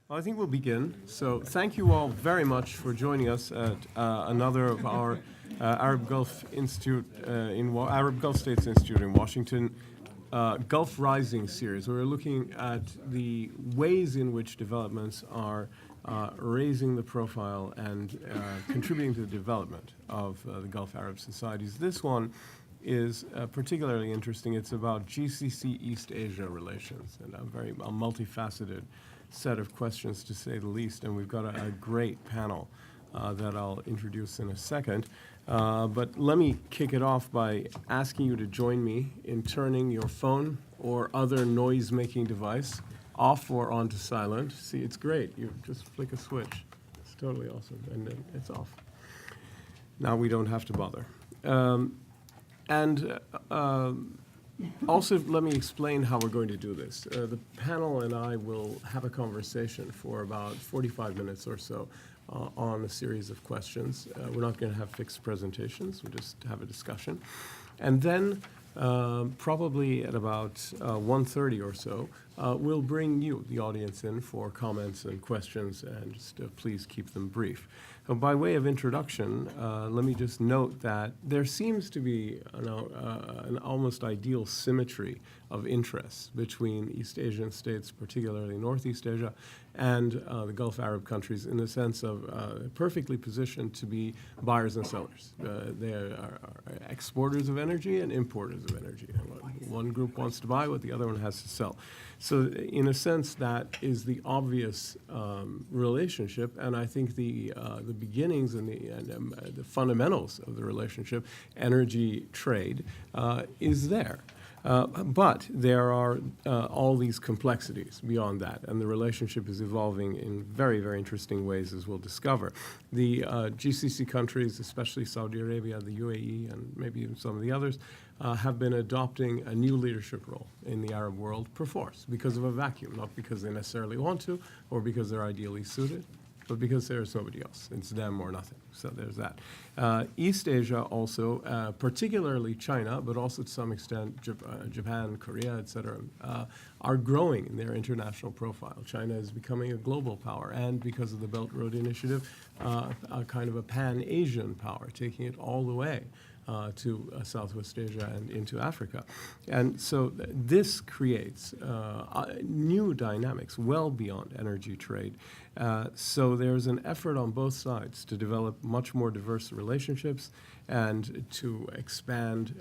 I think we'll begin. So thank you all very much for joining us at another of our Arab Gulf States Institute in Washington Gulf Rising series. We're looking at the ways in which developments are raising the profile and contributing to the development of the Gulf Arab societies. This one is particularly interesting. It's about GCC-East Asia relations, and a multifaceted set of questions, to say the least. And we've got a great panel that I'll introduce in a second. But let me kick it off by asking you to join me in turning your phone or other noise-making device off or onto silent. See, it's great. You just flick a switch. It's totally awesome. And then it's off. Now we don't have to bother. Also, let me explain how we're going to do this. The panel and I will have a conversation for about 45 minutes or so on a series of questions. We're not going to have fixed presentations. We'll just have a discussion. And then probably at about 1:30 or so, we'll bring you, the audience, in for comments and questions, and just please keep them brief. By way of introduction, let me just note that there seems to be an almost ideal symmetry of interests between East Asian states, particularly Northeast Asia, and the Gulf Arab countries, in the sense of perfectly positioned to be buyers and sellers. They are exporters of energy and importers of energy. One group wants to buy what the other one has to sell. So in a sense, that is the obvious relationship, and I think the beginnings and the fundamentals of the relationship, energy trade, is there. But there are all these complexities beyond that, and the relationship is evolving in very, very interesting ways, as we'll discover. The GCC countries, especially Saudi Arabia, the UAE, and maybe even some of the others, have been adopting a new leadership role in the Arab world perforce, because of a vacuum, not because they necessarily want to or because they're ideally suited, but because there's nobody else. It's them or nothing. So there's that. East Asia also, particularly China, but also to some extent Japan, Korea, et cetera, are growing in their international profile. China is becoming a global power, and because of the Belt Road Initiative, a kind of a pan-Asian power, taking it all the way to Southwest Asia and into Africa. And so this creates new dynamics well beyond energy trade. So there's an effort on both sides to develop much more diverse relationships and to expand,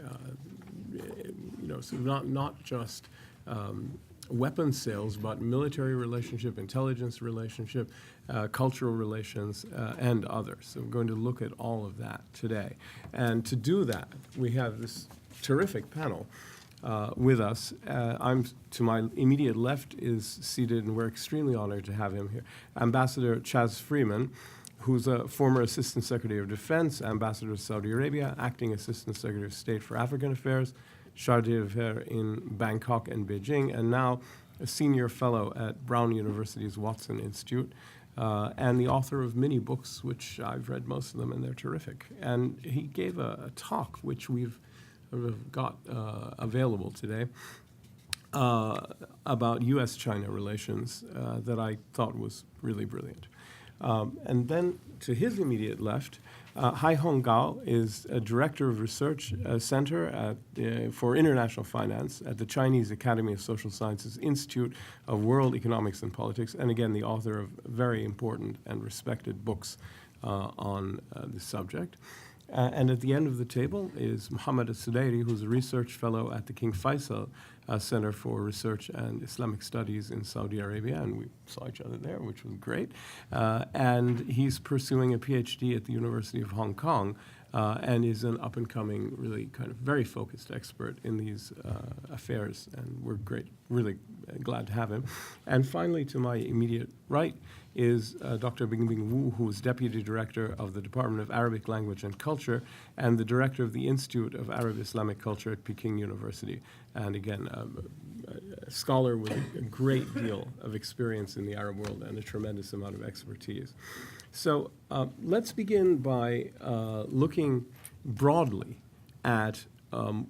so not just weapons sales, but military relationship, intelligence relationship, cultural relations, and others. So we're going to look at all of that today. And to do that, we have this terrific panel with us. To my immediate left is seated, and we're extremely honored to have him here, Ambassador Chaz Freeman, who's a former Assistant Secretary of Defense, Ambassador to Saudi Arabia, Acting Assistant Secretary of State for African Affairs, Chargé d'Affaires in Bangkok and Beijing, and now a senior fellow at Brown University's Watson Institute, and the author of many books, which I've read most of them, and they're terrific. And he gave a talk, which we've got available today, about U.S.-China relations that I thought was really brilliant. And then to his immediate left, Haihong Gao is a Director of Research Center for International Finance at the Chinese Academy of Social Sciences Institute of World Economics and Politics, and again, the author of very important and respected books on the subject. And at the end of the table is Mohammed Al-Sudairi, who's a research fellow at the King Faisal Center for Research and Islamic Studies in Saudi Arabia, and we saw each other there, which was great. And he's pursuing a PhD at the University of Hong Kong, and is an up-and-coming, really kind of very focused expert in these affairs, and we're really glad to have him. And finally, to my immediate right is Dr. Bingbing Wu, who is Deputy Director of the Department of Arabic Language and Culture and the Director of the Institute of Arab Islamic Culture at Peking University. And again, a scholar with a great deal of experience in the Arab world and a tremendous amount of expertise. So let's begin by looking broadly at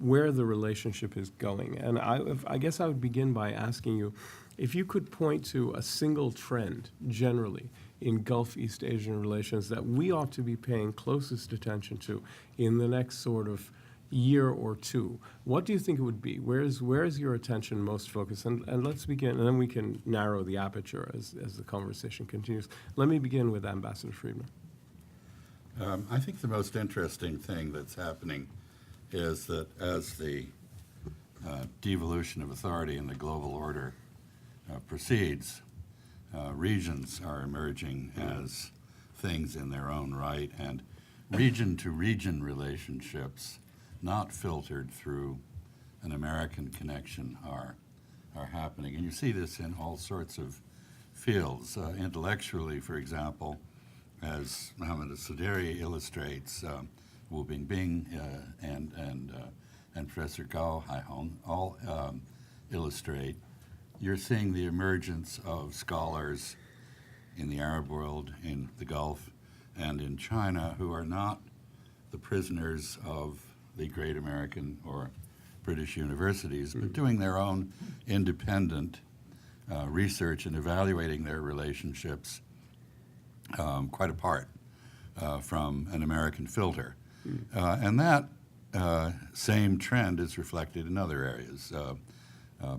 where the relationship is going. And I guess I would begin by asking you, if you could point to a single trend generally in Gulf East Asian relations that we ought to be paying closest attention to in the next sort of year or two, what do you think it would be? Where's your attention most focused? And let's begin, and then we can narrow the aperture as the conversation continues. Let me begin with Ambassador Freeman. I think the most interesting thing that's happening is that as the devolution of authority in the global order proceeds, regions are emerging as things in their own right, and region-to-region relationships, not filtered through an American connection, are happening. And you see this in all sorts of fields. Intellectually, for example, as Mohammed Al-Sudairi illustrates, Bingbing and Professor Gao Haihong all illustrate, you're seeing the emergence of scholars in the Arab world, in the Gulf, and in China who are not the prisoners of the great American or British universities, but doing their own independent research and evaluating their relationships quite apart from an American filter. And that same trend is reflected in other areas.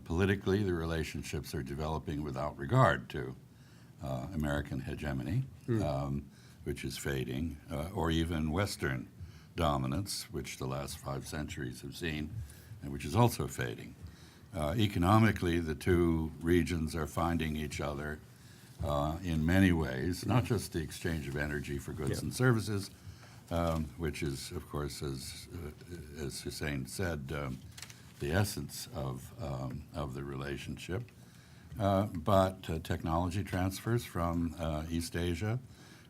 Politically, the relationships are developing without regard to American hegemony, which is fading, or even Western dominance, which the last 5 centuries have seen, and which is also fading. Economically, the two regions are finding each other in many ways, not just the exchange of energy for goods and services, which is, of course, as Hussein said, the essence of the relationship, but technology transfers from East Asia,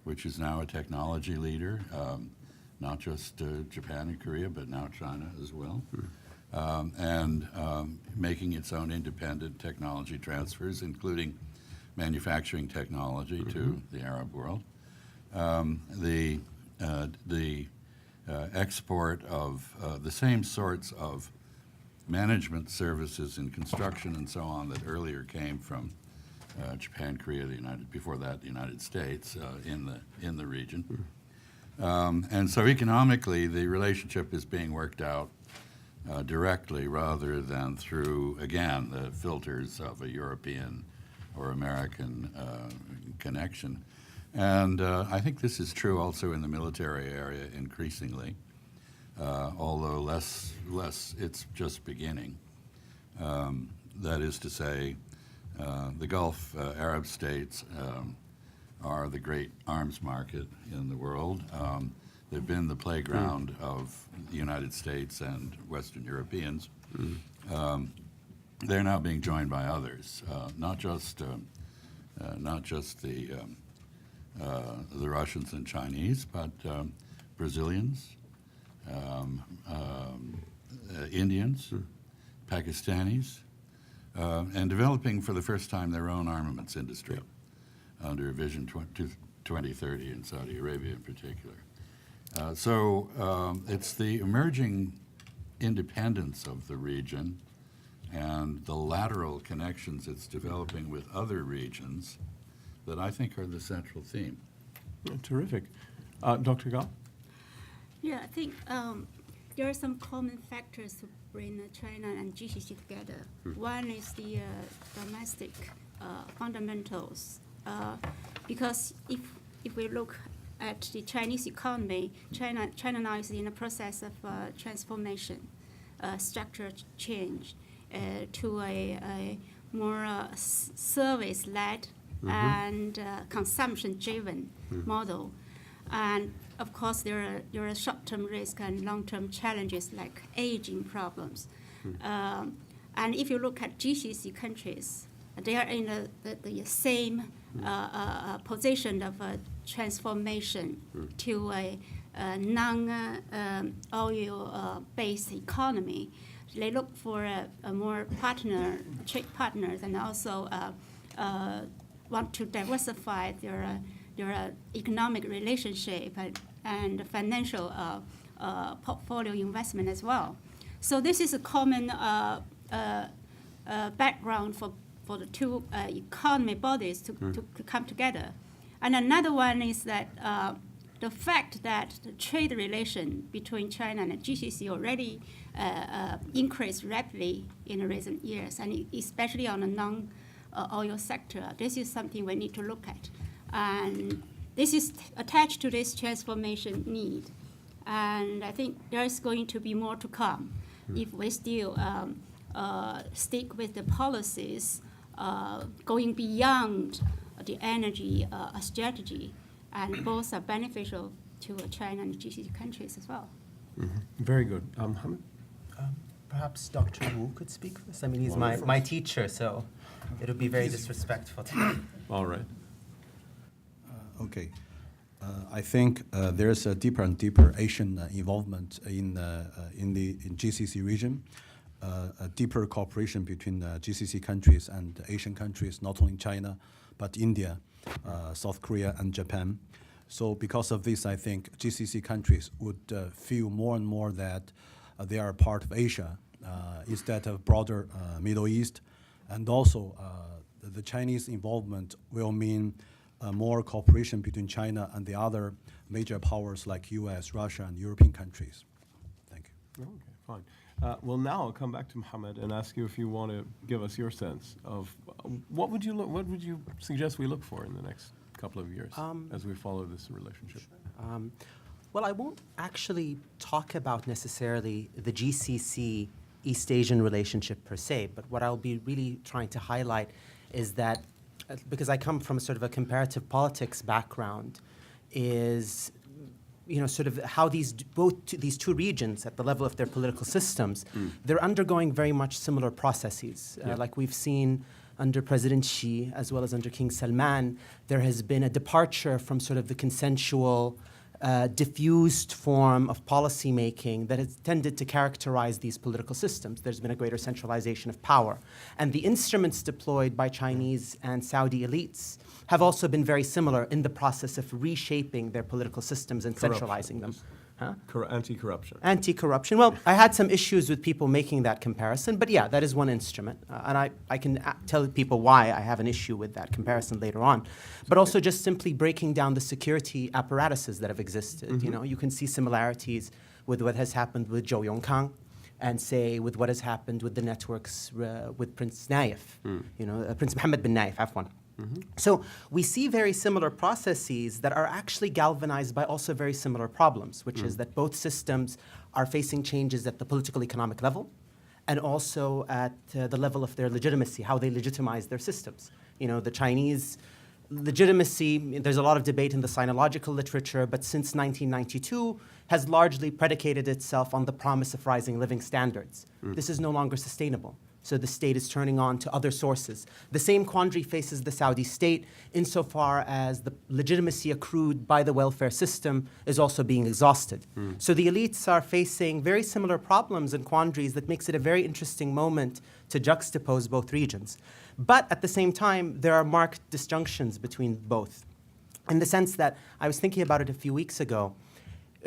which is now a technology leader, not just Japan and Korea, but now China as well, and making its own independent technology transfers, including manufacturing technology to the Arab world. The export of the same sorts of management services in construction and so on that earlier came from Japan, Korea, before that the United States in the region. And so economically, the relationship is being worked out directly rather than through, again, the filters of a European or American connection. And I think this is true also in the military area increasingly, although less, it's just beginning. That is to say, the Gulf Arab states are the great arms market in the world. They've been the playground of the United States and Western Europeans. They're now being joined by others, not just the Russians and Chinese, but Brazilians, Indians, Pakistanis, and developing for the first time their own armaments industry under Vision 2030 in Saudi Arabia in particular. So it's the emerging independence of the region and the lateral connections it's developing with other regions that I think are the central theme. Terrific. Dr. Gao? Yeah, I think there are some common factors to bring China and GCC together. One is the domestic fundamentals, because if we look at the Chinese economy, China now is in a process of transformation, structure change to a more service-led and consumption-driven model. And of course, there are short-term risks and long-term challenges like aging problems. And if you look at GCC countries, they are in the same position of transformation to a non-oil-based economy. They look for a more trade partners, and also want to diversify their economic relationship and financial portfolio investment as well. So this is a common background for for the two economy bodies to come together. And another one is that the fact that the trade relation between China and the GCC already increased rapidly in the recent years, and especially on the non-oil sector. This is something we need to look at. And this is attached to this transformation need. And I think there's going to be more to come if we still stick with the policies going beyond the energy strategy, and both are beneficial to China and GCC countries as well. Very good. Mohammed? Perhaps Dr. Wu could speak first. I mean, he's my teacher, so it would be very disrespectful to him. All right. Okay. I think there's a deeper and deeper Asian involvement in GCC region, a deeper cooperation between GCC countries and Asian countries, not only China, but India, South Korea, and Japan. So because of this, I think GCC countries would feel more and more that they are part of Asia instead of broader Middle East. And also the Chinese involvement will mean more cooperation between China and the other major powers like US, Russia, and European countries. Thank you. Okay, fine. Well, now I'll come back to Mohammed and ask you if you want to give us your sense of what would you suggest we look for in the next couple of years as we follow this relationship? Well, I won't actually talk about necessarily the GCC East Asian relationship per se, but what I'll be really trying to highlight is that, because I come from sort of a comparative politics background, is sort of how these two regions at the level of their political systems, they're undergoing very much similar processes. Like we've seen under President Xi, as well as under King Salman, there has been a departure from sort of the consensual, diffused form of policymaking that has tended to characterize these political systems. There's been a greater centralization of power. And the instruments deployed by Chinese and Saudi elites have also been very similar in the process of reshaping their political systems and centralizing them. Huh? Anti-corruption. Anti-corruption. Well, I had some issues with people making that comparison, but yeah, that is one instrument. And I can tell people why I have an issue with that comparison later on. But also just simply breaking down the security apparatuses that have existed. You can see similarities with what has happened with Zhou Yongkang, and say with what has happened with the networks with Prince Naif, Prince Mohammed bin Naif, afwan. So we see very similar processes that are actually galvanized by also very similar problems, which is that both systems are facing changes at the political economic level and also at the level of their legitimacy, how they legitimize their systems. The Chinese legitimacy, there's a lot of debate in the sinological literature, but since 1992 has largely predicated itself on the promise of rising living standards. This is no longer sustainable. So the state is turning on to other sources. The same quandary faces the Saudi state insofar as the legitimacy accrued by the welfare system is also being exhausted. So the elites are facing very similar problems and quandaries that makes it a very interesting moment to juxtapose both regions. But at the same time, there are marked disjunctions between both, in the sense that I was thinking about it a few weeks ago.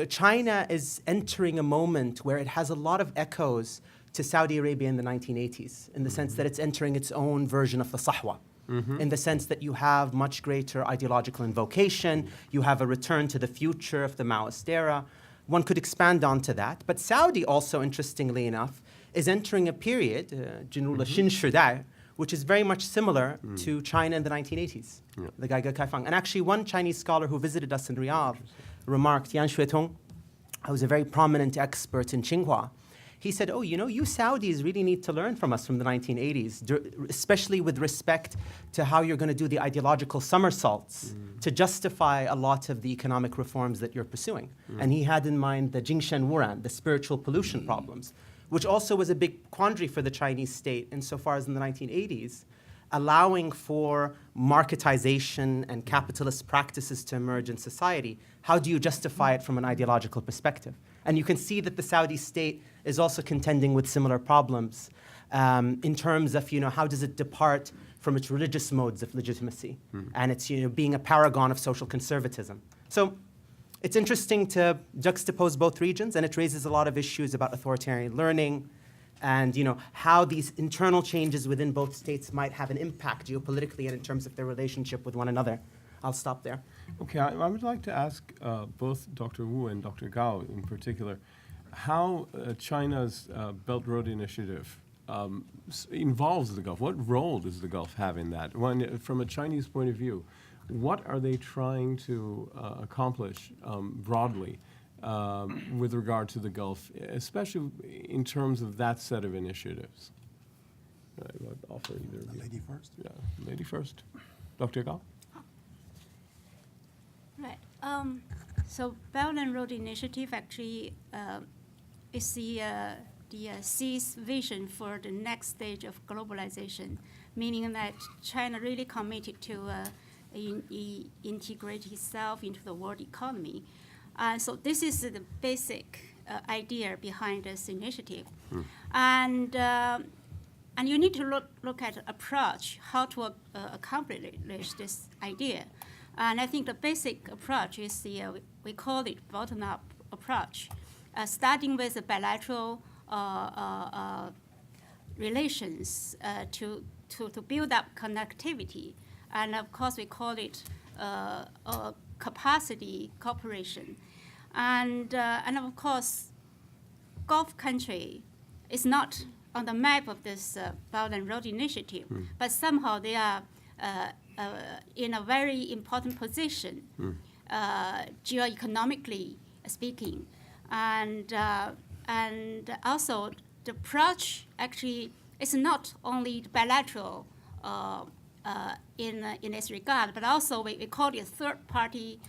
China is entering a moment where it has a lot of echoes to Saudi Arabia in the 1980s, in the sense that it's entering its own version of the Sahwa, in the sense that you have much greater ideological invocation, you have a return to the future of the Maoist era. One could expand onto that. But Saudi also, interestingly enough, is entering a period, Shin Shudai, which is very much similar to China in the 1980s, the Gaiga Kaifang. And actually, one Chinese scholar who visited us in Riyadh remarked, Yan Xuetong, who's a very prominent expert in Tsinghua, he said, you Saudis really need to learn from us from the 1980s, especially with respect to how you're going to do the ideological somersaults to justify a lot of the economic reforms that you're pursuing. And he had in mind the Jingshan Wuran, the spiritual pollution problems, which also was a big quandary for the Chinese state insofar as in the 1980s, allowing for marketization and capitalist practices to emerge in society. How do you justify it from an ideological perspective? And you can see that the Saudi state is also contending with similar problems in terms of, how does it depart from its religious modes of legitimacy and it's, being a paragon of social conservatism. So it's interesting to juxtapose both regions, and it raises a lot of issues about authoritarian learning, and how these internal changes within both states might have an impact geopolitically and in terms of their relationship with one another. I'll stop there. Okay, I would like to ask both Dr. Wu and Dr. Gao in particular, how China's Belt Road Initiative involves the Gulf. What role does the Gulf have in that? From a Chinese point of view, what are they trying to accomplish broadly with regard to the Gulf, especially in terms of that set of initiatives? I'll offer either of you. Lady first. Yeah, lady first. Dr. Gao? Right. So Belt and Road Initiative actually is the Xi's vision for the next stage of globalization, meaning that China really committed to integrate itself into the world economy. So this is the basic idea behind this initiative. And you need to look at approach, how to accomplish this idea. And I think the basic approach is we call it bottom-up approach, starting with the bilateral relations to build up connectivity. And of course, we call it capacity cooperation. And of course, Gulf country is not on the map of this Belt and Road Initiative, but somehow they are in a very important position, geoeconomically speaking, and also the approach actually is not only bilateral in this regard, but also we call it third-party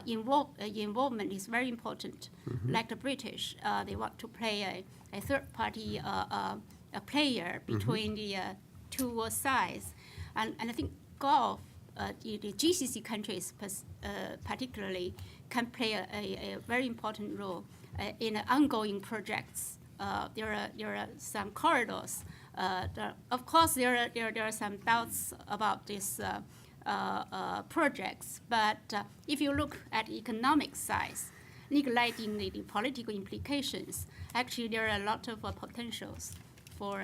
involvement is very important. Like the British, they want to play a third-party player between the two sides, and I think Gulf, the GCC countries particularly, can play a very important role in ongoing projects. There are some corridors. Of course, there are some doubts about these projects, but if you look at the economic size, neglecting the political implications, actually there are a lot of potentials for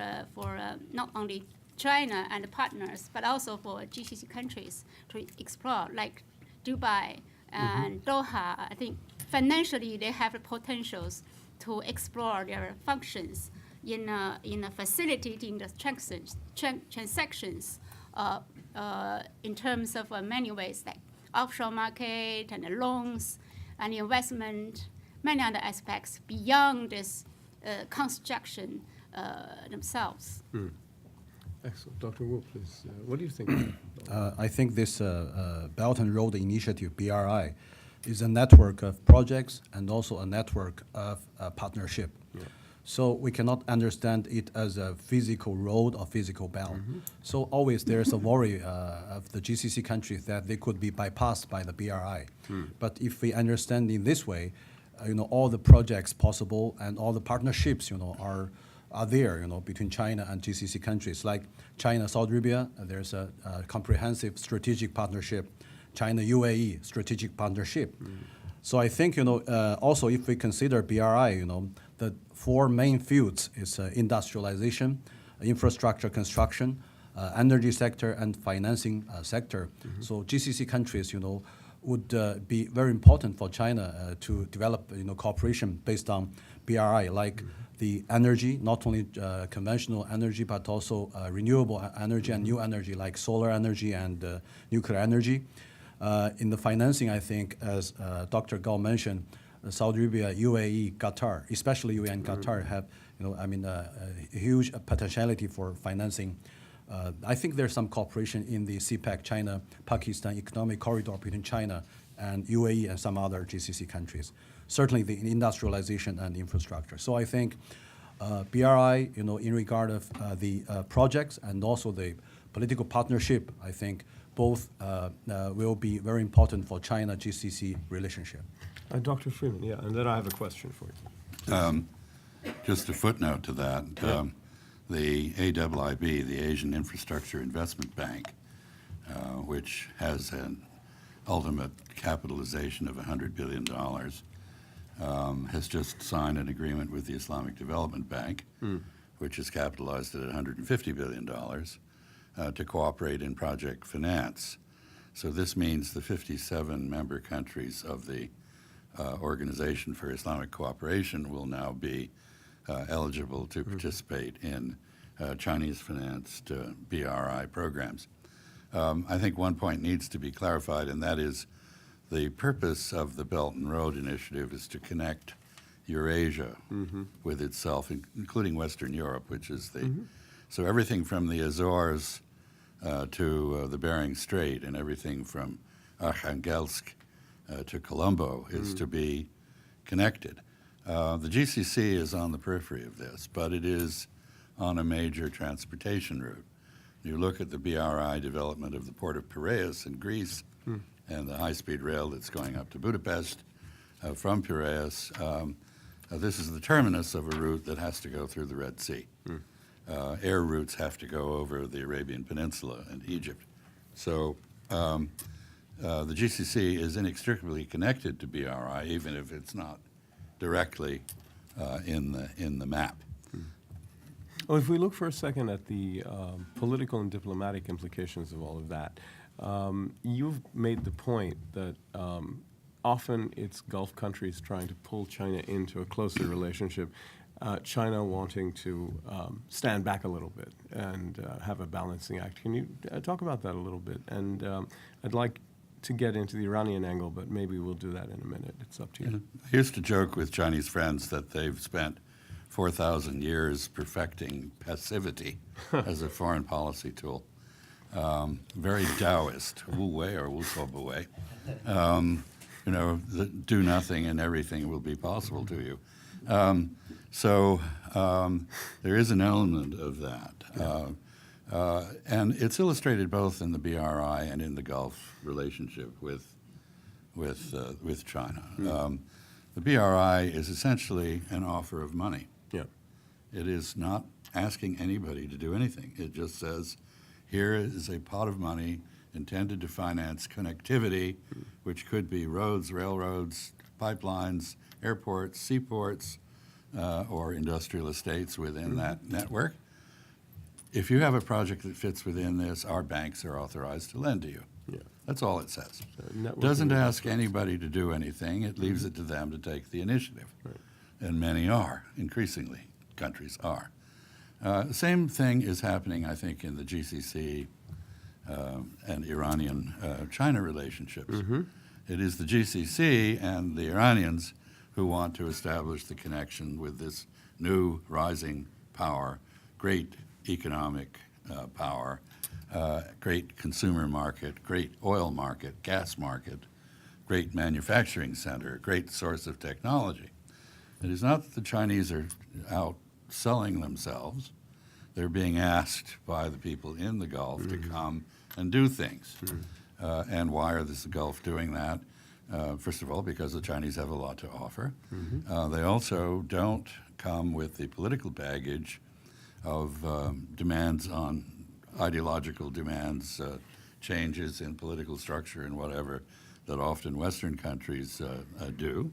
not only China and partners, but also for GCC countries to explore, like Dubai and Doha. I think financially they have the potentials to explore their functions in facilitating the transactions in terms of many ways, like offshore market and loans and investment, many other aspects beyond this construction themselves. Excellent. Dr. Wu, please. What do you think? I think this Belt and Road Initiative, BRI, is a network of projects and also a network of partnership. Yeah. So we cannot understand it as a physical road or physical belt. So always there's a worry of the GCC countries that they could be bypassed by the BRI. But if we understand in this way, all the projects possible and all the partnerships, are there, between China and GCC countries. Like China, Saudi Arabia, there's a comprehensive strategic partnership. China, UAE, strategic partnership. So I think, also if we consider BRI, the four main fields is industrialization, infrastructure construction, energy sector, and financing sector. So GCC countries, would be very important for China to develop, cooperation based on BRI, like the energy, not only conventional energy, but also renewable energy and new energy, like solar energy and nuclear energy. In the financing, I think, as Dr. Gao mentioned, Saudi Arabia, UAE, Qatar, especially UAE and Qatar have, a huge potentiality for financing. I think there's some cooperation in the CPEC, China-Pakistan economic corridor between China and UAE and some other GCC countries. Certainly the industrialization and infrastructure. So I think BRI, in regard of the projects and also the political partnership, I think both will be very important for China-GCC relationship. Dr. Freeman, yeah, and then I have a question for you. Just a footnote to that. The AIIB, the Asian Infrastructure Investment Bank, which has an ultimate capitalization of $100 billion, has just signed an agreement with the Islamic Development Bank, which is capitalized at $150 billion, to cooperate in project finance. So this means the 57 member countries of the Organization for Islamic Cooperation will now be eligible to participate in Chinese-financed BRI programs. I think one point needs to be clarified, and that is the purpose of the Belt and Road Initiative is to connect Eurasia with itself, including Western Europe, which is the so everything from the Azores to the Bering Strait and everything from Arkhangelsk to Colombo is to be connected. The GCC is on the periphery of this, but it is on a major transportation route. You look at the BRI development of the port of Piraeus in Greece and the high-speed rail that's going up to Budapest from Piraeus. This is the terminus of a route that has to go through the Red Sea. Air routes have to go over the Arabian Peninsula and Egypt. So the GCC is inextricably connected to BRI, even if it's not directly in the map. Well, if we look for a second at the political and diplomatic implications of all of that, you've made the point that often it's Gulf countries trying to pull China into a closer relationship, China wanting to stand back a little bit and have a balancing act. Can you talk about that a little bit? And I'd like to get into the Iranian angle, but maybe we'll do that in a minute. It's up to you. I used to joke with Chinese friends that they've spent 4,000 years perfecting passivity as a foreign policy tool. Very Taoist, Wu Wei or Wu Soba Wei. Do nothing and everything will be possible to you. So there is an element of that. And it's illustrated both in the BRI and in the Gulf relationship with China. The BRI is essentially an offer of money. Yeah. It is not asking anybody to do anything. It just says, here is a pot of money intended to finance connectivity, which could be roads, railroads, pipelines, airports, seaports, or industrial estates within that network. If you have a project that fits within this, our banks are authorized to lend to you. Yeah. That's all it says. Networking Doesn't ask anybody to do anything. It leaves it to them to take the initiative. Right. And many are, increasingly, countries are. Same thing is happening, I think, in the GCC and Iranian-China relationships. It is the GCC and the Iranians who want to establish the connection with this new rising power, great economic power, great consumer market, great oil market, gas market, great manufacturing center, great source of technology. It is not that the Chinese are out selling themselves. They're being asked by the people in the Gulf to come and do things. And why is the Gulf doing that? First of all, because the Chinese have a lot to offer. They also don't come with the political baggage of demands on ideological demands, changes in political structure and whatever that often Western countries do.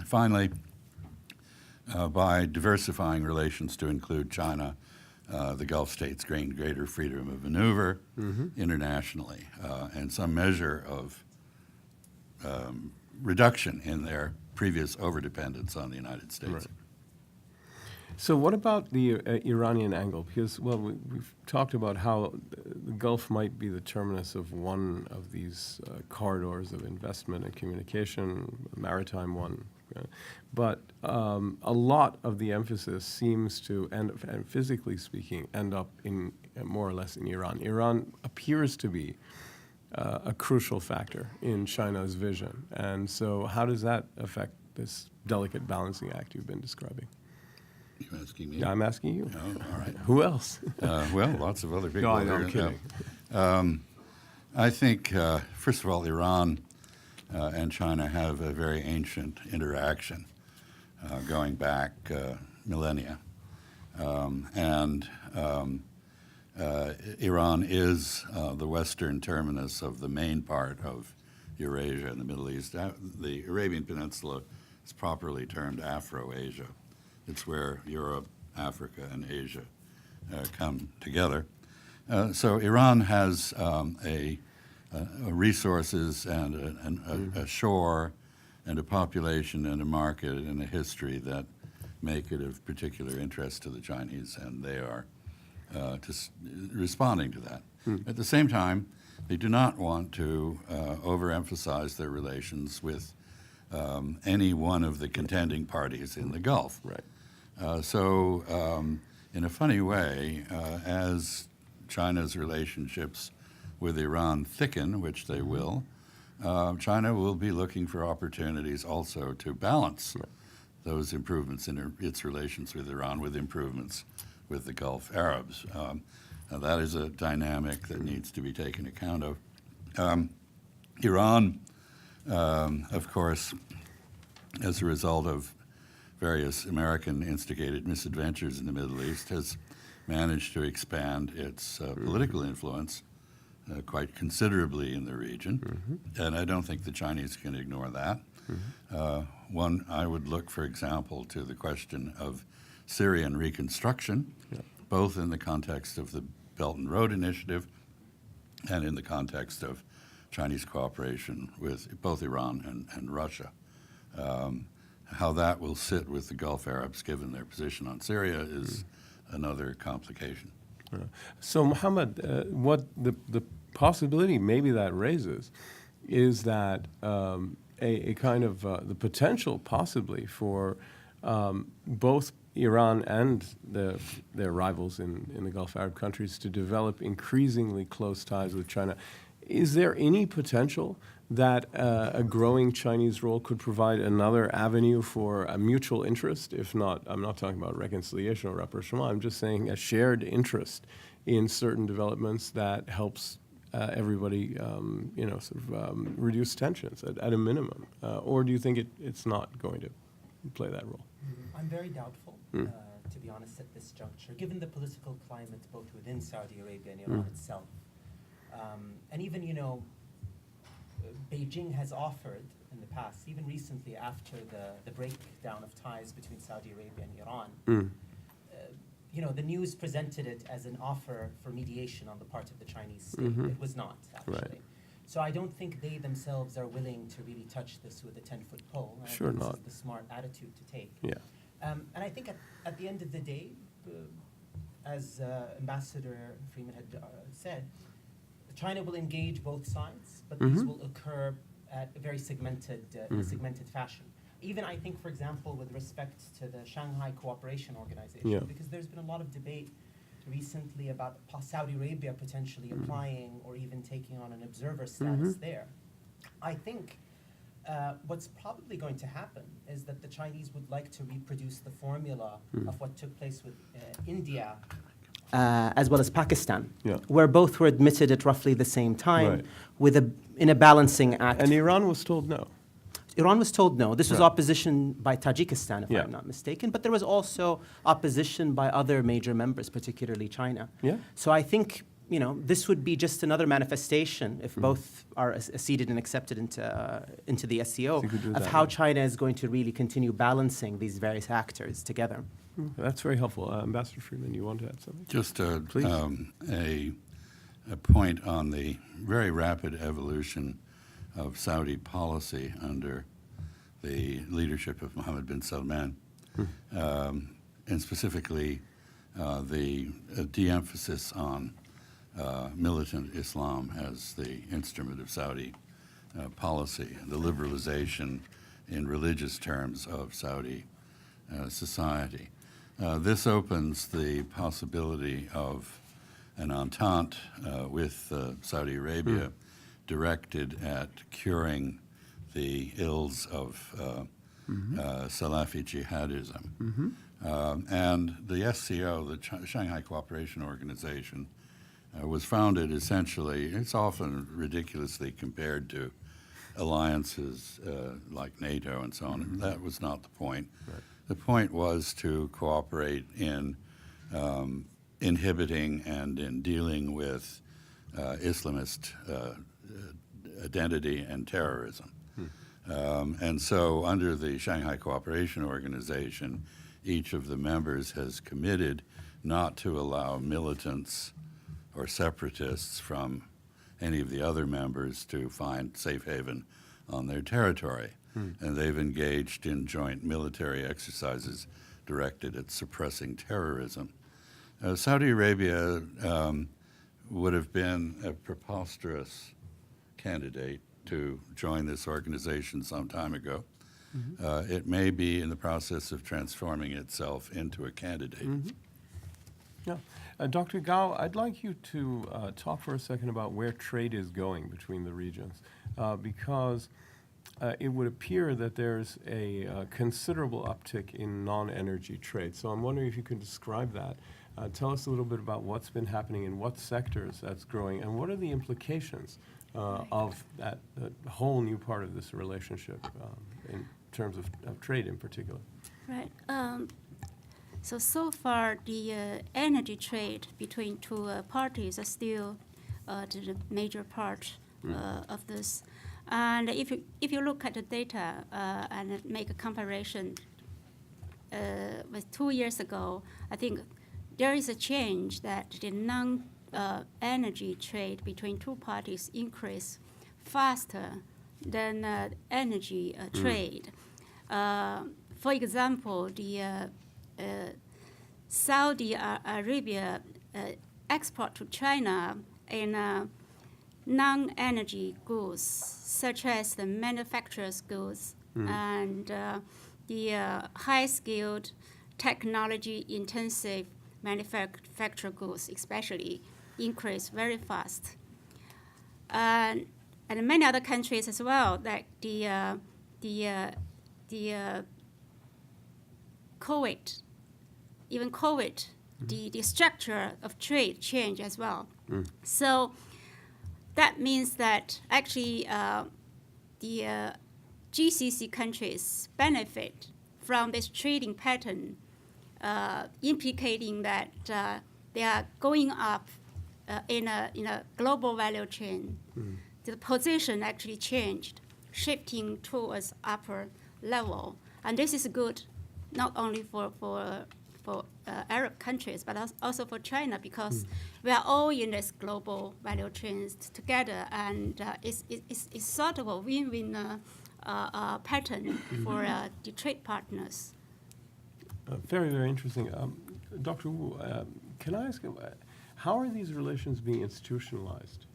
Finally, by diversifying relations to include China, the Gulf states gained greater freedom of maneuver internationally and some measure of reduction in their previous overdependence on the United States. Right. So what about the Iranian angle? Because, well, we've talked about how the Gulf might be the terminus of one of these corridors of investment and communication, a maritime one. But a lot of the emphasis seems to, and physically speaking, end up in more or less in Iran. Iran appears to be a crucial factor in China's vision. And so how does that affect this delicate balancing act you've been describing? You asking me? Yeah, I'm asking you. Oh, all right. Who else? Well, lots of other people. No, I'm kidding. I think, first of all, Iran and China have a very ancient interaction going back millennia. Iran is the western terminus of the main part of Eurasia and the Middle East. The Arabian Peninsula It's properly termed Afro-Asia. It's where Europe, Africa, and Asia come together. So Iran has resources and a shore and a population and a market and a history that make it of particular interest to the Chinese, and they are responding to that. At the same time, they do not want to overemphasize their relations with any one of the contending parties in the Gulf. Right. So in a funny way, as China's relationships with Iran thicken, which they will, China will be looking for opportunities also to balance those improvements in its relations with Iran with improvements with the Gulf Arabs. That is a dynamic that needs to be taken account of. Iran, of course, as a result of various American-instigated misadventures in the Middle East, has managed to expand its political influence quite considerably in the region, and I don't think the Chinese can ignore that. One, I would look, for example, to the question of Syrian reconstruction, both in the context of the Belt and Road Initiative and in the context of Chinese cooperation with both Iran and Russia. How that will sit with the Gulf Arabs, given their position on Syria, is another complication. So, Mohammed, what the possibility maybe that raises is that a kind of the potential possibly for both Iran and their rivals in the Gulf Arab countries to develop increasingly close ties with China. Is there any potential that a growing Chinese role could provide another avenue for a mutual interest? If not, I'm not talking about reconciliation or rapprochement, I'm just saying a shared interest in certain developments that helps everybody, reduce tensions at a minimum. Or do you think it's not going to play that role? I'm very doubtful, to be honest, at this juncture, given the political climate both within Saudi Arabia and Iran itself. And even, Beijing has offered in the past, even recently after the breakdown of ties between Saudi Arabia and Iran, the news presented it as an offer for mediation on the part of the Chinese state. It was not, actually. Right. So I don't think they themselves are willing to really touch this with a 10-foot pole. I Sure think not. This is the smart attitude to take. Yeah. And I think at the end of the day, as Ambassador Freeman had said, China will engage both sides, but these will occur at a very segmented, in a segmented fashion. Even I think, for example, with respect to the Shanghai Cooperation Organization, because there's been a lot of debate recently about Saudi Arabia potentially applying or even taking on an observer status there. I think what's probably going to happen is that the Chinese would like to reproduce the formula of what took place with India as well as Pakistan, where both were admitted at roughly the same time in a balancing act. And Iran was told no. Iran was told no. This was opposition by Tajikistan, if I'm not mistaken, but there was also opposition by other major members, particularly China. So I think, this would be just another manifestation, if both are acceded and accepted into the SCO, of how China is going to really continue balancing these various actors together. That's very helpful. Ambassador Freeman, you want to add something? Just Please. A point on the very rapid evolution of Saudi policy under the leadership of Mohammed bin Salman, and specifically the de-emphasis on militant Islam as the instrument of Saudi policy, the liberalization in religious terms of Saudi society. This opens the possibility of an entente with Saudi Arabia directed at curing the ills of Salafi jihadism. And the SCO, the Shanghai Cooperation Organization, was founded essentially, it's often ridiculously compared to alliances like NATO and so on. That was not the point. The point was to cooperate in inhibiting and in dealing with Islamist identity and terrorism. And so under the Shanghai Cooperation Organization, each of the members has committed not to allow militants or separatists from any of the other members to find safe haven on their territory. And they've engaged in joint military exercises directed at suppressing terrorism. Saudi Arabia would have been a preposterous candidate to join this organization some time ago. It may be in the process of transforming itself into a candidate. Yeah. Dr. Gao, I'd like you to talk for a second about where trade is going between the regions, because it would appear that there's a considerable uptick in non-energy trade. So I'm wondering if you can describe that. Tell us a little bit about what's been happening in what sectors that's growing, and what are the implications of that whole new part of this relationship in terms of trade in particular. Right. So far, the energy trade between two parties are still the major part of this. And if you look at the data and make a comparison with 2 years ago, I think there is a change that the non-energy trade between two parties increase faster than energy trade. For example, the Saudi Arabia export to China in non-energy goods, such as the manufacturer's goods and the high-skilled, technology-intensive manufacturer goods, especially, increase very fast. And many other countries as well, like the COVID, even COVID, the structure of trade changed as well. So that means that actually the GCC countries benefit from this trading pattern, implicating that they are going up in a global value chain. The position actually changed, shifting towards upper level. And this is good not only for Arab countries, but also for China, because we are all in this global value chains together, and it's sort of a win-win pattern for the trade partners. Very, very interesting. Dr. Wu, can I ask you, how are these relations being institutionalized,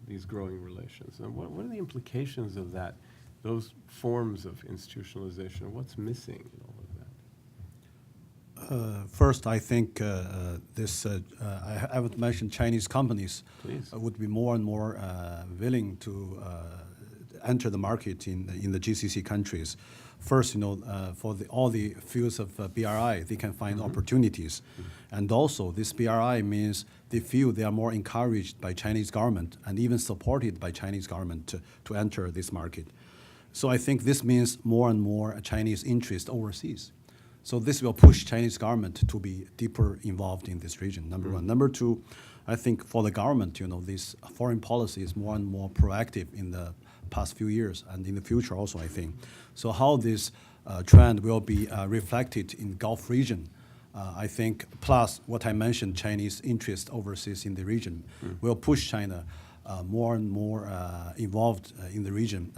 these growing relations? And what are the implications of that, those forms of institutionalization? What's missing in all of that? First, I think I would mention Chinese companies would be more and more willing to enter the market in the GCC countries. First, for all the fields of BRI, they can find opportunities. And also, this BRI means they feel they are more encouraged by Chinese government and even supported by Chinese government to enter this market. So I think this means more and more Chinese interest overseas. So this will push Chinese government to be deeper involved in this region, number one. Number two, I think for the government, this foreign policy is more and more proactive in the past few years and in the future also, I think. So how this trend will be reflected in Gulf region, I think, plus what I mentioned, Chinese interest overseas in the region, will push China more and more involved in the region,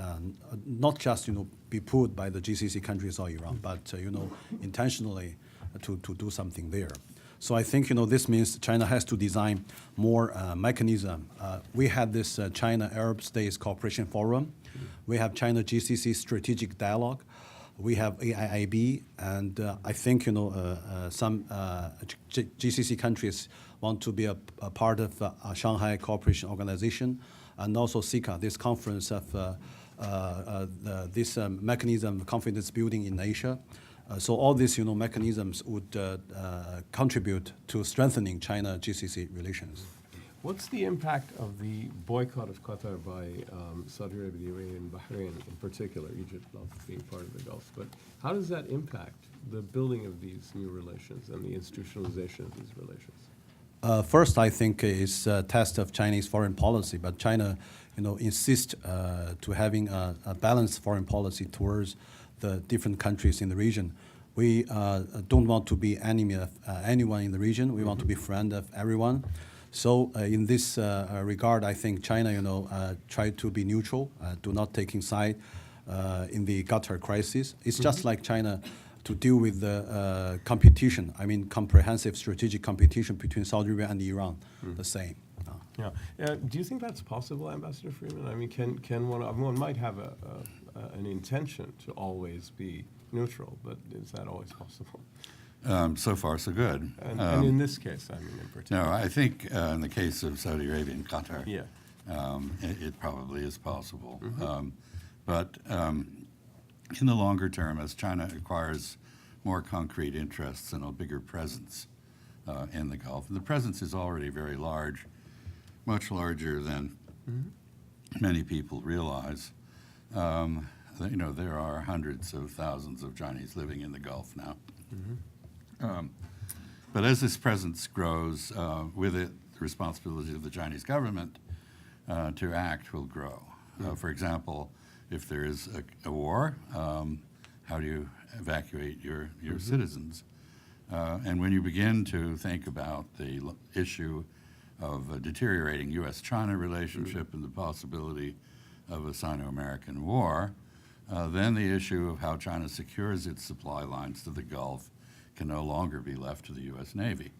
not just be pulled by the GCC countries or Iran, but intentionally to do something there. So I think this means China has to design more mechanism. We had this China Arab States Cooperation Forum. We have China GCC Strategic Dialogue. We have AIIB, and I think some GCC countries want to be a part of Shanghai Cooperation Organization, and also SICA, this conference of this mechanism confidence building in Asia. So all these mechanisms would contribute to strengthening China-GCC relations. What's the impact of the boycott of Qatar by Saudi Arabia, UAE, and Bahrain in particular, Egypt not being part of the Gulf? But how does that impact the building of these new relations and the institutionalization of these relations? First, I think is a test of Chinese foreign policy, but China, insists to having a balanced foreign policy towards the different countries in the region. We don't want to be enemy of anyone in the region. We want to be friend of everyone. So in this regard, I think China, tried to be neutral, do not taking side in the Qatar crisis. It's just like China to deal with the competition. I mean, comprehensive strategic competition between Saudi Arabia and Iran. The same. Yeah. Do you think that's possible, Ambassador Freeman? I mean, can one might have an intention to always be neutral, but is that always possible? So far, so good. And in this case, I mean, in particular. No, I think in the case of Saudi Arabia and Qatar, Yeah. it probably is possible. But in the longer term, as China acquires more concrete interests and a bigger presence in the Gulf, and the presence is already very large, much larger than many people realize. There are hundreds of thousands of Chinese living in the Gulf now. But as this presence grows, with it, the responsibility of the Chinese government to act will grow. For example, if there is a war, how do you evacuate your citizens? And when you begin to think about the issue of a deteriorating U.S.-China relationship and the possibility of a Sino-American war, then the issue of how China secures its supply lines to the Gulf can no longer be left to the U.S. Navy,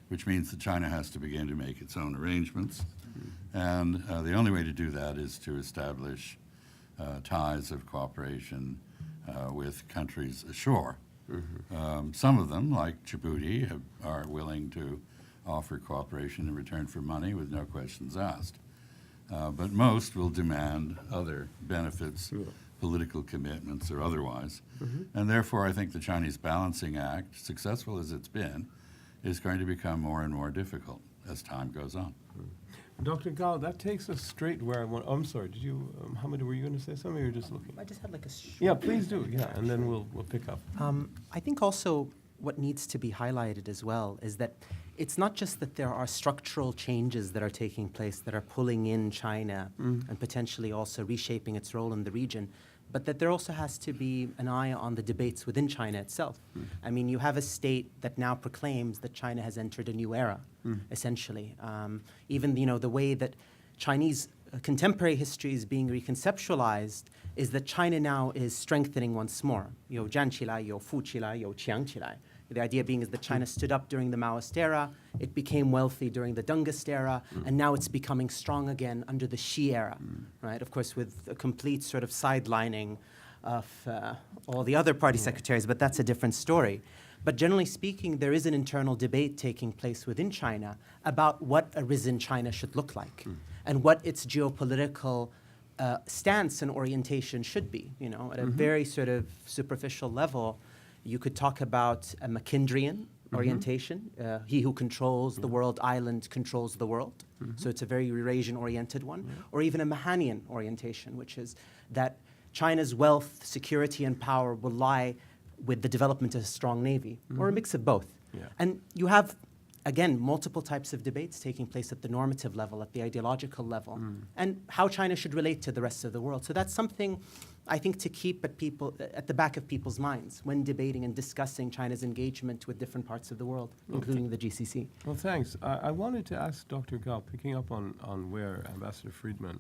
which means that China has to begin to make its own arrangements. And the only way to do that is to establish ties of cooperation with countries ashore. Some of them, like Djibouti, are willing to offer cooperation in return for money with no questions asked. But most will demand other benefits, political commitments or otherwise. And therefore, I think the Chinese Balancing Act, successful as it's been, is going to become more and more difficult as time goes on. Dr. Gao, that takes us straight where I want. I'm sorry. Did you, Mohammed? Were you going to say something? Or you're just looking. I just had like a. Yeah, please do. Yeah, and then we'll pick up. I think also what needs to be highlighted as well is that it's not just that there are structural changes that are taking place that are pulling in China and potentially also reshaping its role in the region, but that there also has to be an eye on the debates within China itself. I mean, you have a state that now proclaims that China has entered a new era, essentially. Even, the way that Chinese contemporary history is being reconceptualized is that China now is strengthening once more. 有站起来, 有富起来, 有强起来. The idea being is that China stood up during the Maoist era, it became wealthy during the Dengist era, and now it's becoming strong again under the Xi era, right? Of course, with a complete sort of sidelining of all the other party secretaries, but that's a different story. But generally speaking, there is an internal debate taking place within China about what a risen China should look like and what its geopolitical stance and orientation should be, at a very sort of superficial level. You could talk about a Mackindrayan orientation. He who controls the world island controls the world. So it's a very Eurasian-oriented one. Or even a Mahanian orientation, which is that China's wealth, security, and power will lie with the development of a strong navy, or a mix of both. And you have, again, multiple types of debates taking place at the normative level, at the ideological level, and how China should relate to the rest of the world. So that's something I think to keep at the back of people's minds when debating and discussing China's engagement with different parts of the world, including the GCC. Well, thanks. I wanted to ask Dr. Gao, picking up on where Ambassador Freeman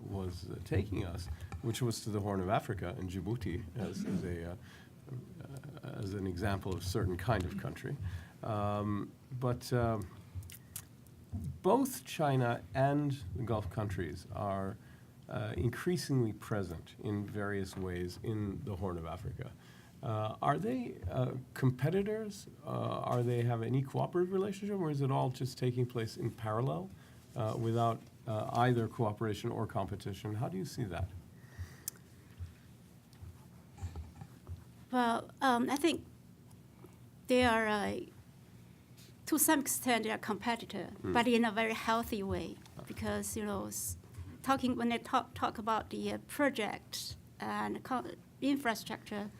was taking us, which was to the Horn of Africa and Djibouti as an example of a certain kind of country. But both China and the Gulf countries are increasingly present in various ways in the Horn of Africa. Are they competitors? Are they have any cooperative relationship, or is it all just taking place in parallel without either cooperation or competition? How do you see that? Well, I think they are, to some extent, they are competitor, but in a very healthy way, because when they talk about the project and infrastructure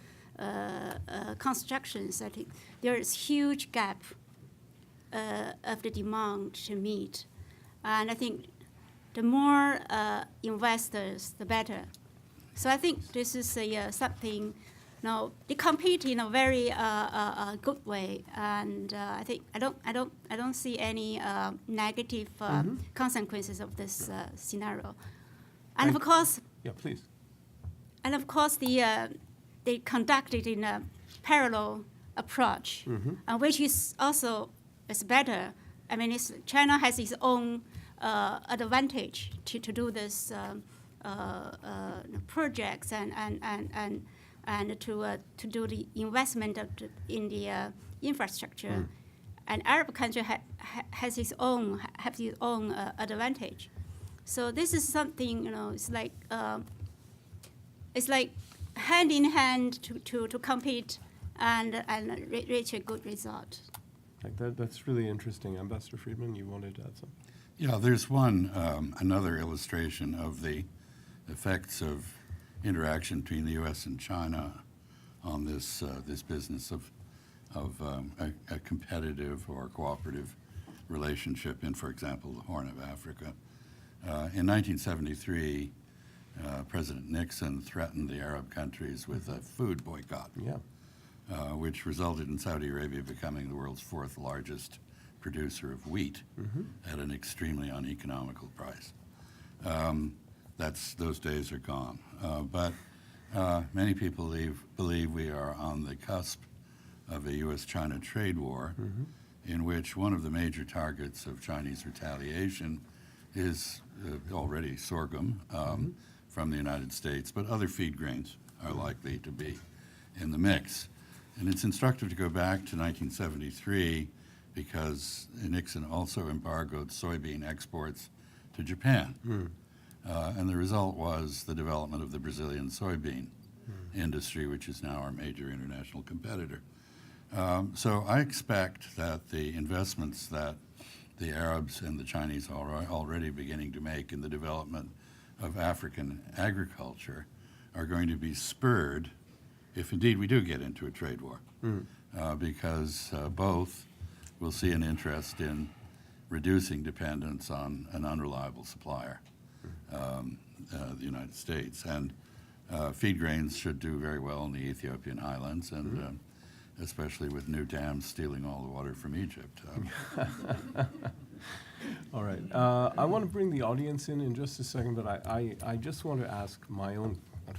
constructions, I think there is huge gap of the demand to meet. And I think the more investors, the better. So I think this is something, they compete in a very good way, and I think I don't see any negative consequences of this scenario. And of course, Yeah, please. and of course, they conducted in a parallel approach, which is also is better. I mean, China has its own advantage to do this projects and to do the investment in the infrastructure, and Arab country has its own advantage. So this is something it's like hand in hand to compete and reach a good result. Like that's really interesting. Ambassador Freeman, you wanted to add something? Yeah, there's another illustration of the effects of interaction between the U.S. and China on this business of a competitive or cooperative relationship in, for example, the Horn of Africa. In 1973, President Nixon threatened the Arab countries with a food boycott, which resulted in Saudi Arabia becoming the world's fourth largest producer of wheat at an extremely uneconomical price. Those days are gone. But many people believe we are on the cusp of a U.S.-China trade war in which one of the major targets of Chinese retaliation is already sorghum from the United States, but other feed grains are likely to be in the mix. And it's instructive to go back to 1973 because Nixon also embargoed soybean exports to Japan. And the result was the development of the Brazilian soybean industry, which is now our major international competitor. So I expect that the investments that the Arabs and the Chinese are already beginning to make in the development of African agriculture are going to be spurred if indeed we do get into a trade war, because both will see an interest in reducing dependence on an unreliable supplier, the United States. And feed grains should do very well in the Ethiopian highlands, and especially with new dams stealing all the water from Egypt. All right. I want to bring the audience in just a second, but I just want to ask my own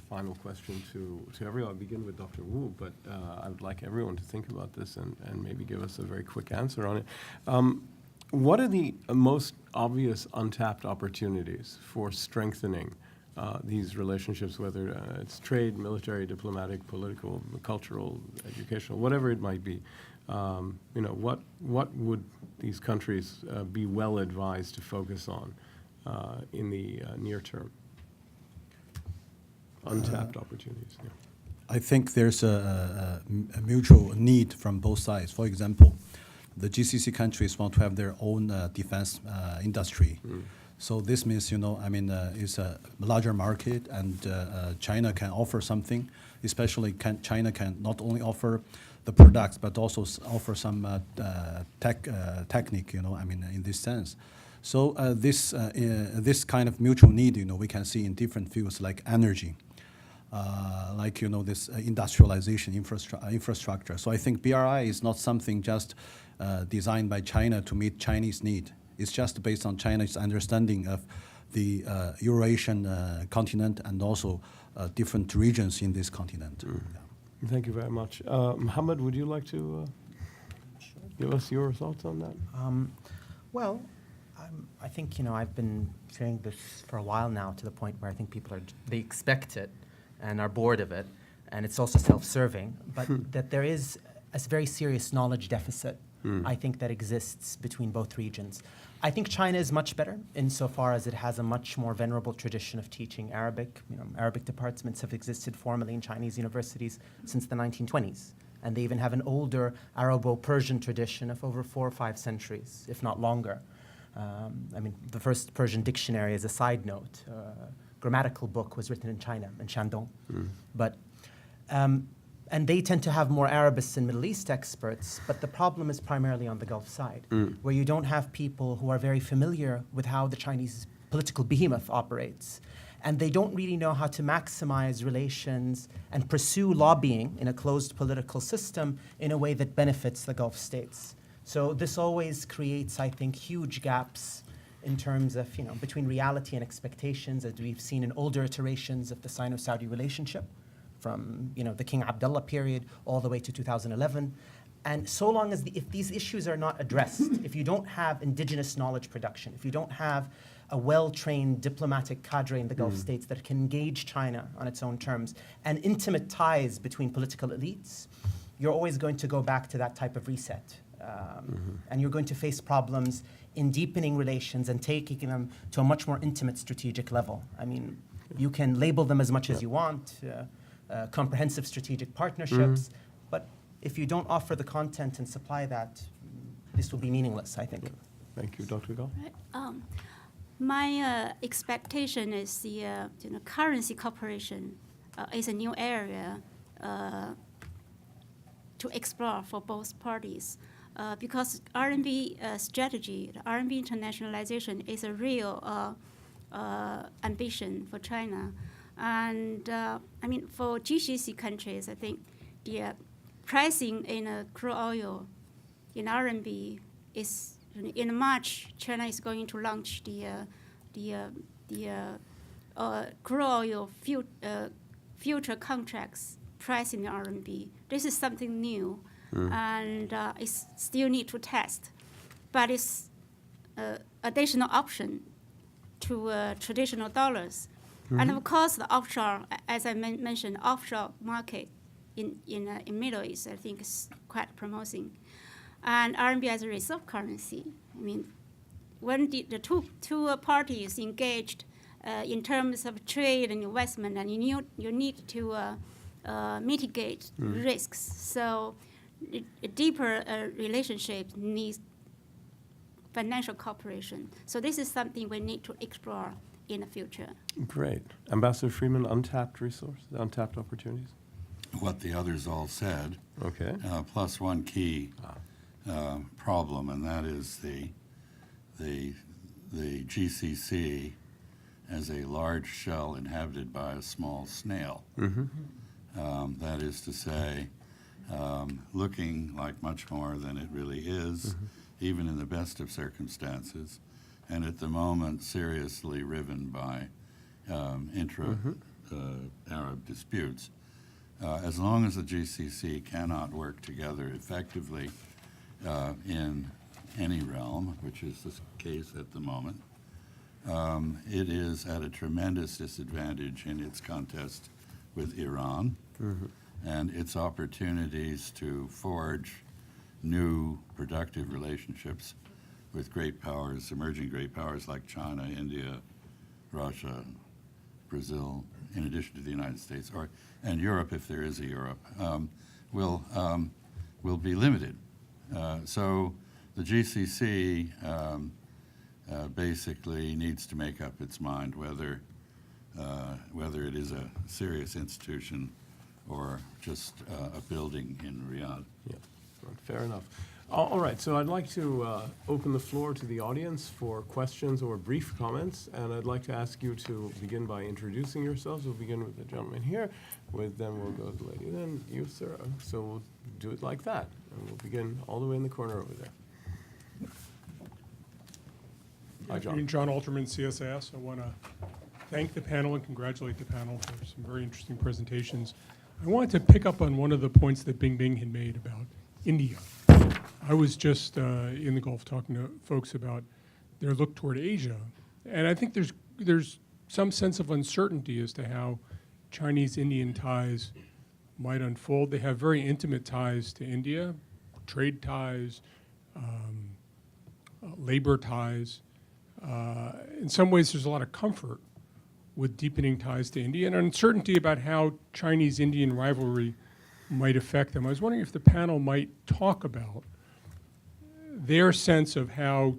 final question to everyone. I'll begin with Dr. Wu, but I would like everyone to think about this and maybe give us a very quick answer on it. What are the most obvious untapped opportunities for strengthening these relationships, whether it's trade, military, diplomatic, political, cultural, educational, whatever it might be? What would these countries be well advised to focus on in the near term? Untapped opportunities. Yeah. I think there's a mutual need from both sides. For example, the GCC countries want to have their own defense industry. So this means, it's a larger market, and China can offer something. Especially China can not only offer the products, but also offer some technique, in this sense. So this kind of mutual need, we can see in different fields like energy, this industrialization infrastructure. So I think BRI is not something just designed by China to meet Chinese need. It's just based on China's understanding of the Eurasian continent and also different regions in this continent. Yeah. Thank you very much. Mohammed, would you like to give us your thoughts on that? I think, I've been saying this for a while now, to the point where I think people they expect it and are bored of it, and it's also self-serving, but that there is a very serious knowledge deficit, I think, that exists between both regions. I think China is much better insofar as it has a much more venerable tradition of teaching Arabic. Arabic departments have existed formally in Chinese universities since the 1920s, and they even have an older Arabo-Persian tradition of over 4 or 5 centuries, if not longer. The first Persian dictionary, as a side note, grammatical book, was written in China, in Shandong. But And they tend to have more Arabists and Middle East experts, but the problem is primarily on the Gulf side, where you don't have people who are very familiar with how the Chinese political behemoth operates. And they don't really know how to maximize relations and pursue lobbying in a closed political system in a way that benefits the Gulf states. So this always creates, I think, huge gaps in terms of, between reality and expectations, as we've seen in older iterations of the Sino-Saudi relationship, from the King Abdullah period all the way to 2011. And so long as if these issues are not addressed, if you don't have indigenous knowledge production, if you don't have a well-trained diplomatic cadre in the Gulf states that can engage China on its own terms, and intimate ties between political elites, you're always going to go back to that type of reset. And you're going to face problems in deepening relations and taking them to a much more intimate strategic level. I mean, you can label them as much as you want, comprehensive strategic partnerships, but if you don't offer the content and supply that, this will be meaningless, I think. Thank you, Dr. Gall. Right. My expectation is the currency cooperation is a new area to explore for both parties. Because RMB strategy, the RMB internationalization is a real ambition for China. And for GCC countries, I think the pricing in crude oil in RMB is, in March, China is going to launch the crude oil future contracts priced in RMB. This is something new. And it's still need to test, but it's additional option to traditional dollars. And of course, the offshore, as I mentioned, offshore market in Middle East, I think is quite promising. And RMB as a reserve currency. I mean, when the two parties engaged in terms of trade and investment, and you need to mitigate risks. So a deeper relationship needs financial cooperation. So this is something we need to explore in the future. Great. Ambassador Freeman, untapped resource, untapped opportunities? What the others all said, Okay. plus one key problem, and that is the GCC as a large shell inhabited by a small snail. That is to say, looking like much more than it really is, even in the best of circumstances, and at the moment seriously riven by intra-Arab disputes. As long as the GCC cannot work together effectively in any realm, which is the case at the moment, it is at a tremendous disadvantage in its contest with Iran and its opportunities to forge new productive relationships with great powers, emerging great powers like China, India, Russia, Brazil, in addition to the United States, and Europe, if there is a Europe, will be limited. So the GCC basically needs to make up its mind whether it is a serious institution or just a building in Riyadh. Yeah, fair enough. All right, so I'd like to open the floor to the audience for questions or brief comments, and I'd like to ask you to begin by introducing yourselves. We'll begin with the gentleman here, then we'll go to the lady, then you, sir. So we'll do it like that, and we'll begin all the way in the corner over there. Hi, John. John Alterman, CSIS. I want to thank the panel and congratulate the panel for some very interesting presentations. I wanted to pick up on one of the points that Bingbing had made about India. I was just in the Gulf talking to folks about their look toward Asia, and I think there's some sense of uncertainty as to how Chinese-Indian ties might unfold. They have very intimate ties to India, trade ties, labor ties. In some ways, there's a lot of comfort with deepening ties to India and uncertainty about how Chinese-Indian rivalry might affect them. I was wondering if the panel might talk about their sense of how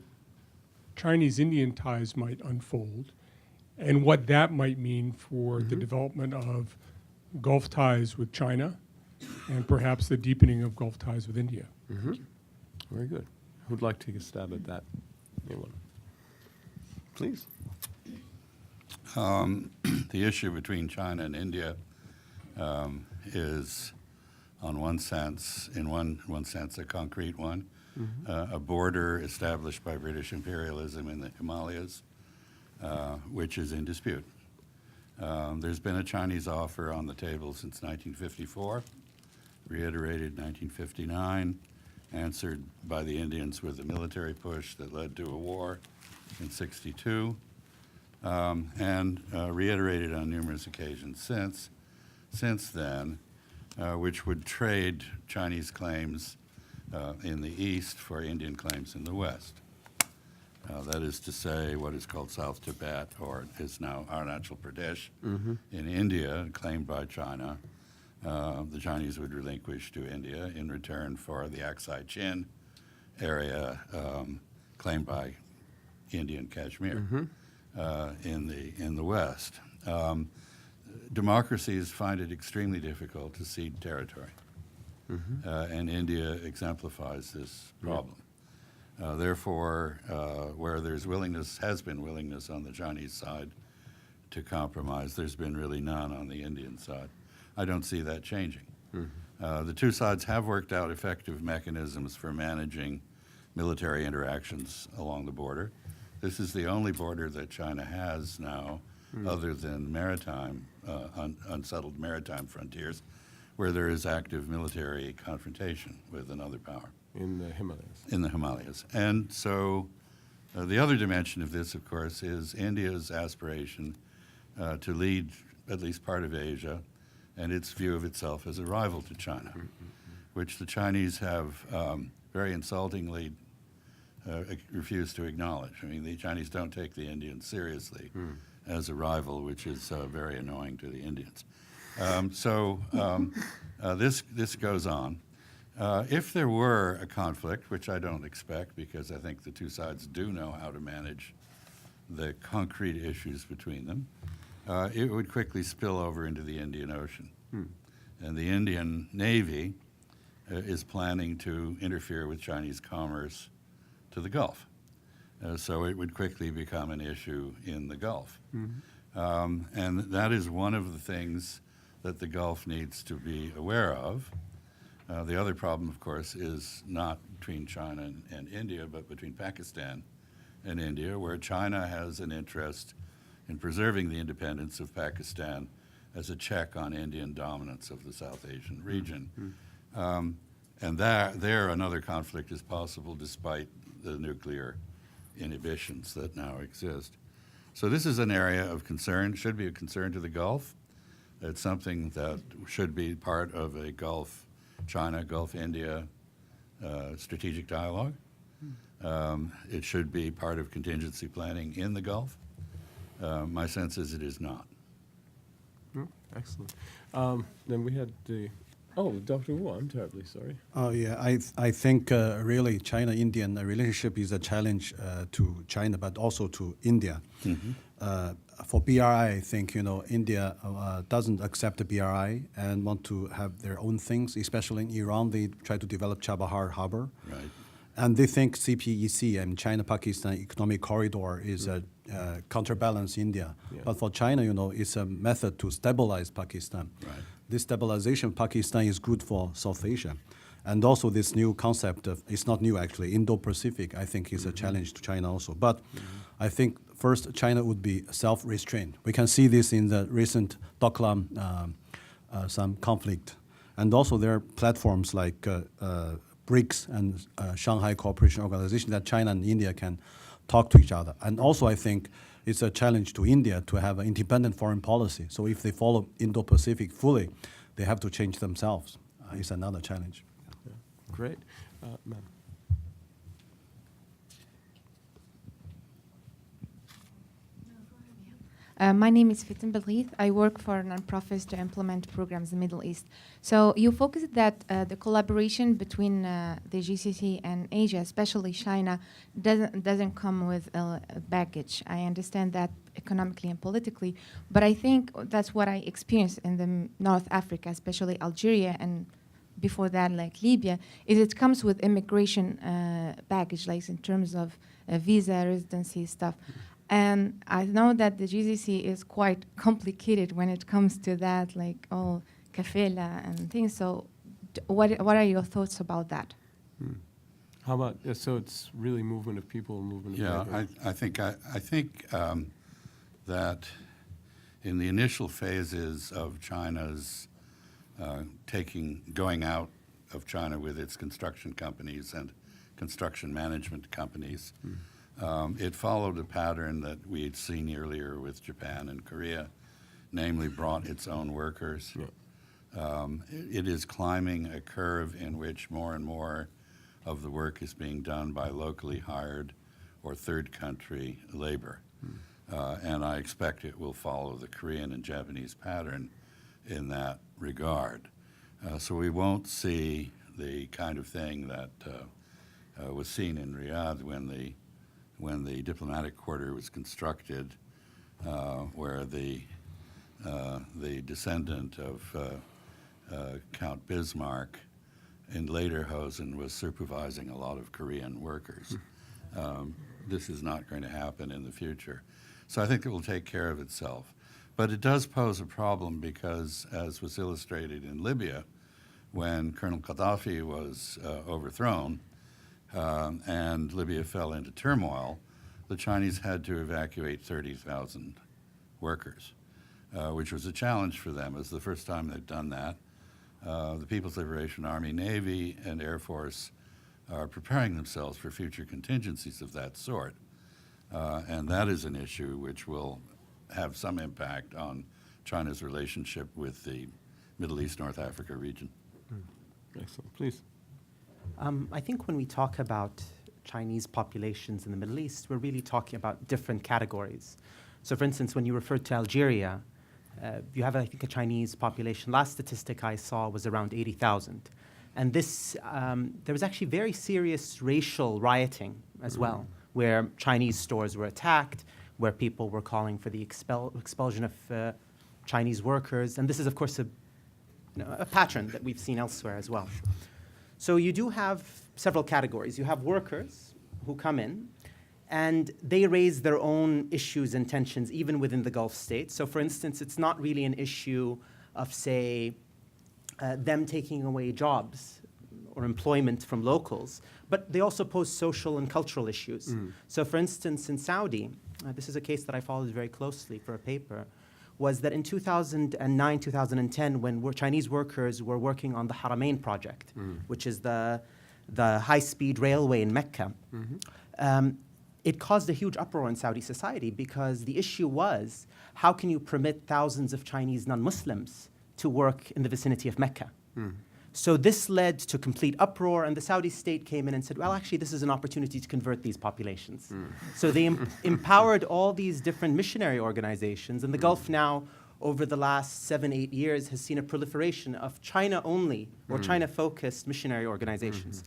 Chinese-Indian ties might unfold and what that might mean for the development of Gulf ties with China and perhaps the deepening of Gulf ties with India. Very good. Who'd like to take a stab at that? Anyone? Please. The issue between China and India is, in one sense, a concrete one, a border established by British imperialism in the Himalayas, which is in dispute. There's been a Chinese offer on the table since 1954, reiterated 1959, answered by the Indians with a military push that led to a war in '62, and reiterated on numerous occasions since then, which would trade Chinese claims in the east for Indian claims in the west. That is to say, what is called South Tibet, or is now Arunachal Pradesh in India, claimed by China. The Chinese would relinquish to India in return for the Aksai-Chin area claimed by Indian Kashmir in the West. Democracies find it extremely difficult to cede territory, and India exemplifies this problem. Therefore, where there's has been willingness on the Chinese side to compromise, there's been really none on the Indian side. I don't see that changing. The two sides have worked out effective mechanisms for managing military interactions along the border. This is the only border that China has now, other than maritime, unsettled maritime frontiers, where there is active military confrontation with another power. In the Himalayas. In the Himalayas. And so the other dimension of this, of course, is India's aspiration to lead at least part of Asia and its view of itself as a rival to China, which the Chinese have very insultingly refused to acknowledge. I mean, the Chinese don't take the Indians seriously as a rival, which is very annoying to the Indians. This goes on. If there were a conflict, which I don't expect because I think the two sides do know how to manage the concrete issues between them, it would quickly spill over into the Indian Ocean. And the Indian Navy is planning to interfere with Chinese commerce to the Gulf. So it would quickly become an issue in the Gulf. And that is one of the things that the Gulf needs to be aware of. The other problem, of course, is not between China and India, but between Pakistan and India, where China has an interest in preserving the independence of Pakistan as a check on Indian dominance of the South Asian region. And there another conflict is possible despite the nuclear inhibitions that now exist. So this is an area of concern, should be a concern to the Gulf. It's something that should be part of a Gulf China, Gulf India strategic dialogue. It should be part of contingency planning in the Gulf. My sense is it is not. Excellent. Then we had Dr. Wu, I'm terribly sorry. Oh yeah, I think really China-Indian relationship is a challenge to China, but also to India. For BRI, I think India doesn't accept the BRI and want to have their own things. Especially in Iran, they try to develop Chabahar Harbor, Right. and they think CPEC and China-Pakistan Economic Corridor is a counterbalance India. Yeah. But for China, it's a method to stabilize Pakistan. Right. This stabilization of Pakistan is good for South Asia. And also this new concept of, it's not new actually, Indo-Pacific, I think is a challenge to China also. But I think first China would be self-restrained. We can see this in the recent Doklam, some conflict. And also there are platforms like BRICS and Shanghai Cooperation Organization that China and India can talk to each other. And also I think it's a challenge to India to have an independent foreign policy. So if they follow Indo-Pacific fully, they have to change themselves. It's another challenge. Great. Ma'am. My name is Fitin Belghith. I work for nonprofits to implement programs in the Middle East. So you focused that the collaboration between the GCC and Asia, especially China, doesn't come with a baggage. I understand that economically and politically, but I think that's what I experienced in the North Africa, especially Algeria, and before that, like Libya, is it comes with immigration baggage, like in terms of visa, residency stuff. And I know that the GCC is quite complicated when it comes to that, like kafela and things. So what are your thoughts about that? How about, so it's really movement of people, movement of labor. I think that in the initial phases of China's going out of China with its construction companies and construction management companies, it followed a pattern that we had seen earlier with Japan and Korea, namely brought its own workers. It is climbing a curve in which more and more of the work is being done by locally hired or third country labor. And I expect it will follow the Korean and Japanese pattern in that regard. So we won't see the kind of thing that was seen in Riyadh when the diplomatic quarter was constructed, where the descendant of Count Bismarck in Lederhosen was supervising a lot of Korean workers. This is not going to happen in the future. So I think it will take care of itself. But it does pose a problem because, as was illustrated in Libya, when Colonel Gaddafi was overthrown and Libya fell into turmoil, the Chinese had to evacuate 30,000 workers, which was a challenge for them. It was the first time they'd done that. The People's Liberation Army, Navy, and Air Force are preparing themselves for future contingencies of that sort. And that is an issue which will have some impact on China's relationship with the Middle East, North Africa region. Excellent. Please. I think when we talk about Chinese populations in the Middle East, we're really talking about different categories. So for instance, when you referred to Algeria, you have, I think, a Chinese population. Last statistic I saw was around 80,000. And this, there was actually very serious racial rioting as well, where Chinese stores were attacked, where people were calling for the expulsion of Chinese workers. And this is, of course, a pattern that we've seen elsewhere as well. So you do have several categories. You have workers who come in, and they raise their own issues and tensions even within the Gulf states. So for instance, it's not really an issue of, say, them taking away jobs or employment from locals, but they also pose social and cultural issues. So for instance, in Saudi, this is a case that I followed very closely for a paper, was that in 2009, 2010, when Chinese workers were working on the Haramain project, which is the high-speed railway in Mecca, it caused a huge uproar in Saudi society because the issue was, how can you permit thousands of Chinese non-Muslims to work in the vicinity of Mecca? So this led to complete uproar, and the Saudi state came in and said, well, actually, this is an opportunity to convert these populations. So they empowered all these different missionary organizations, and the Gulf now, over the last 7-8 years, has seen a proliferation of China-only or China-focused missionary organizations.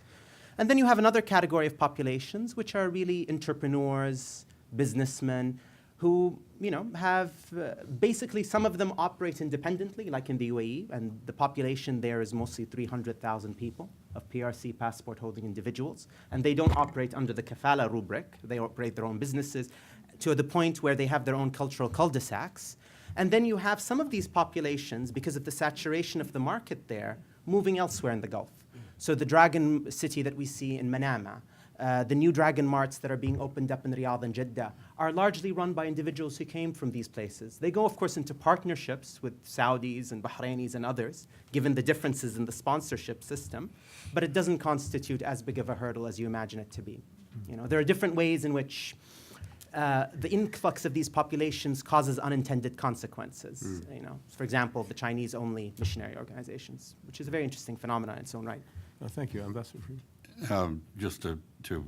And then you have another category of populations, which are really entrepreneurs, businessmen, who have basically, some of them operate independently, like in the UAE, and the population there is mostly 300,000 people of PRC passport-holding individuals, and they don't operate under the kafala rubric. They operate their own businesses to the point where they have their own cultural cul-de-sacs. And then you have some of these populations, because of the saturation of the market there, moving elsewhere in the Gulf. So the Dragon City that we see in Manama, the new Dragon Marts that are being opened up in Riyadh and Jeddah are largely run by individuals who came from these places. They go, of course, into partnerships with Saudis and Bahrainis and others, given the differences in the sponsorship system, but it doesn't constitute as big of a hurdle as you imagine it to be. There are different ways in which the influx of these populations causes unintended consequences. For example, the Chinese-only missionary organizations, which is a very interesting phenomenon in its own right. Thank you, Ambassador Freeman. Just to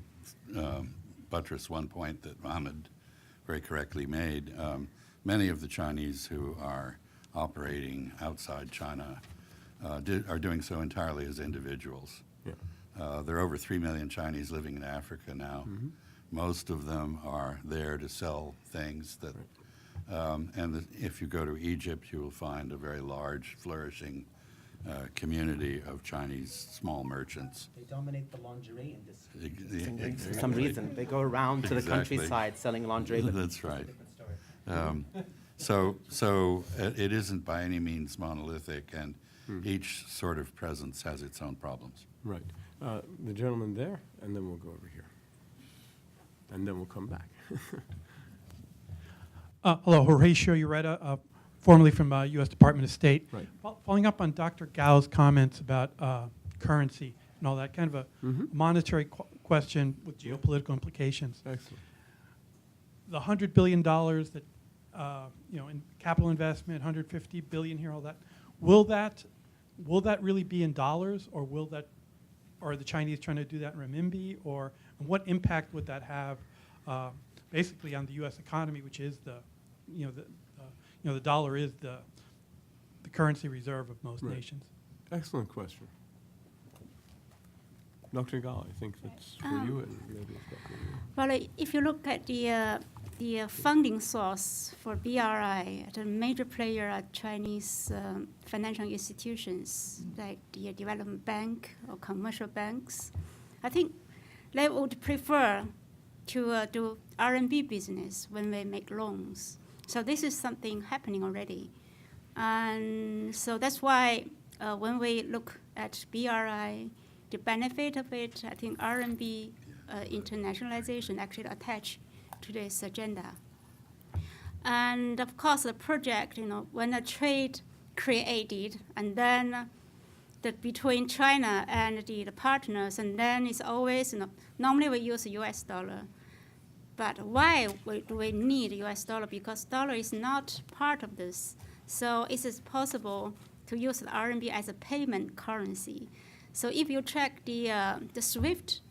buttress one point that Mohammed very correctly made, many of the Chinese who are operating outside China are doing so entirely as individuals. Yeah. There are over 3 million Chinese living in Africa now. Most of them are there to sell things that, if you go to Egypt, you will find a very large, flourishing community of Chinese small merchants. They dominate the lingerie industry. Exactly. For some reason, they go around to the Exactly. countryside selling lingerie. But That's right. different story. So it isn't by any means monolithic, and each sort of presence has its own problems. Right. The gentleman there, and then we'll go over here. And then we'll come back. Hello, Horatio Ureta, formerly from U.S. Department of State. Right. Following up on Dr. Gao's comments about currency and all that, kind of a monetary question with geopolitical implications. Excellent. The $100 billion that, in capital investment, 150 billion here, all that, will that really be in dollars, or are the Chinese trying to do that in renminbi, or what impact would that have basically on the U.S. economy, which is the dollar is the currency reserve of most Right. nations? Excellent question. Dr. Gao, I think that's for you, and maybe it's Dr. Yu. Well, if you look at the funding source for BRI, the major player are Chinese financial institutions like the development bank or commercial banks. I think they would prefer to do RMB business when they make loans. So this is something happening already. And so that's why when we look at BRI, the benefit of it, I think RMB internationalization actually attached to this agenda. And of course, the project, when a trade created, and then between China and the partners, and then it's always, normally we use the US dollar. But why do we need US dollar? Because dollar is not part of this. So it is possible to use the RMB as a payment currency. So if you check the SWIFT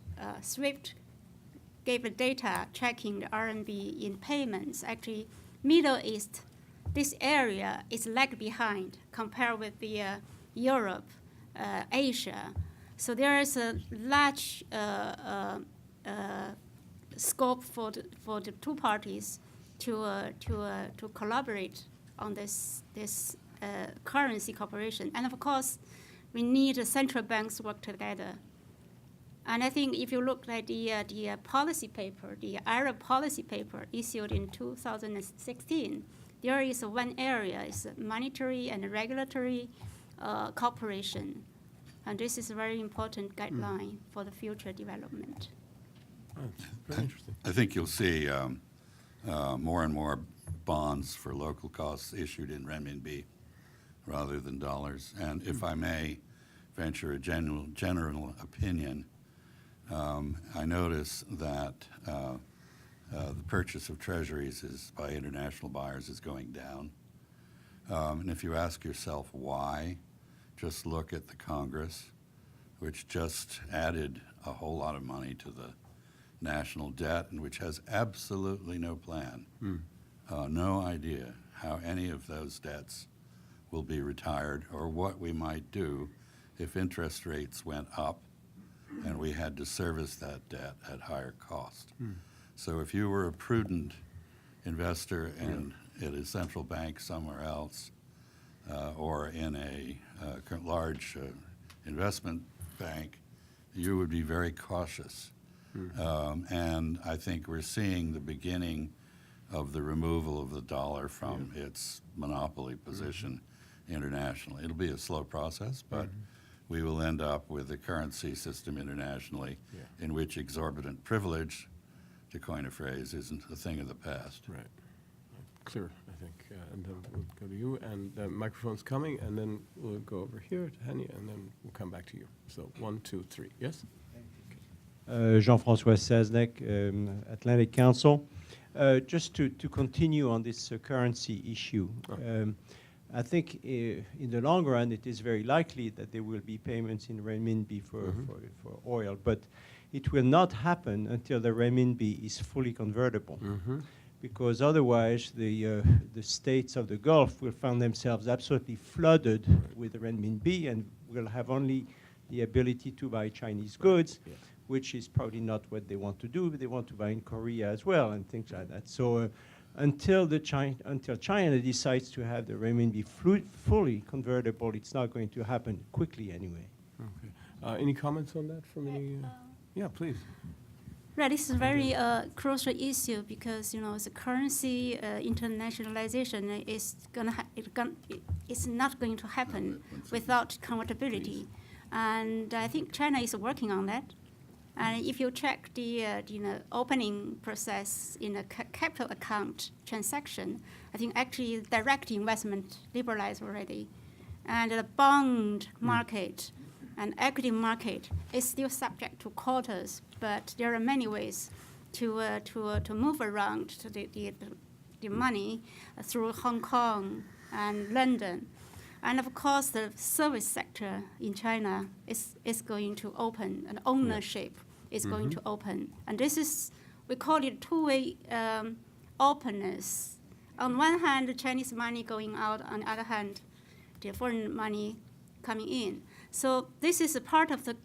gave the data tracking the RMB in payments. Actually, Middle East, this area is lag behind compared with the Europe, Asia. So there is a large scope for the two parties to collaborate on this currency cooperation. And of course, we need the central banks work together. And I think if you look at the policy paper, the Arab policy paper issued in 2016, there is one area, is monetary and regulatory cooperation. And this is a very important guideline for the future development. Very interesting. I think you'll see more and more bonds for local costs issued in renminbi rather than dollars. And if I may venture a general opinion, I notice that the purchase of treasuries by international buyers is going down. And if you ask yourself why, just look at the Congress, which just added a whole lot of money to the national debt and which has absolutely no plan, no idea how any of those debts will be retired or what we might do if interest rates went up and we had to service that debt at higher cost. So if you were a prudent investor at a central bank somewhere else or in a large investment bank, you would be very cautious. And I think we're seeing the beginning of the removal of the dollar from its monopoly position internationally. It'll be a slow process, but we will end up with a currency system internationally in which exorbitant privilege, to coin a phrase, isn't a thing of the past. Right. Clear, I think. And then we'll go to you, and the microphone's coming, and then we'll go over here to Henny, and then we'll come back to you. So 1, 2, 3. Yes? Jean-François Saznek, Atlantic Council. Just to continue on this currency issue, I think in the long run it is very likely that there will be payments in renminbi for oil, but it will not happen until the renminbi is fully convertible. because otherwise the states of the Gulf will find themselves absolutely flooded with renminbi and will have only the ability to buy Chinese goods, which is probably not what they want to do. They want to buy in Korea as well and things like that. So until China decides to have the renminbi fully convertible, it's not going to happen quickly anyway. Okay. Any comments on that from any? Yeah, please. Right, this is a very crucial issue because the currency internationalization is it's not going to happen without convertibility, and I think China is working on that. And if you check the opening process in a capital account transaction, I think actually direct investment liberalized already, and the bond market and equity market is still subject to quotas, but there are many ways to move around the money through Hong Kong and London. And of course, the service sector in China is going to open, and ownership is going to open. And this is, we call it two-way openness. On one hand, the Chinese money going out, on the other hand, the foreign money coming in. So this is a part of the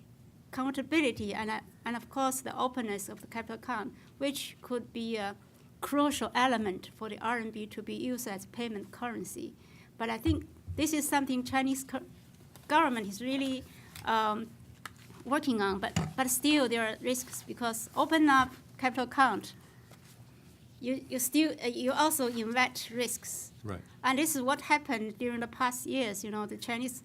accountability and of course the openness of the capital account, which could be a crucial element for the RMB to be used as payment currency. But I think this is something Chinese government is really working on, but still there are risks because open up capital account, you also invent risks. Right. And this is what happened during the past years. The Chinese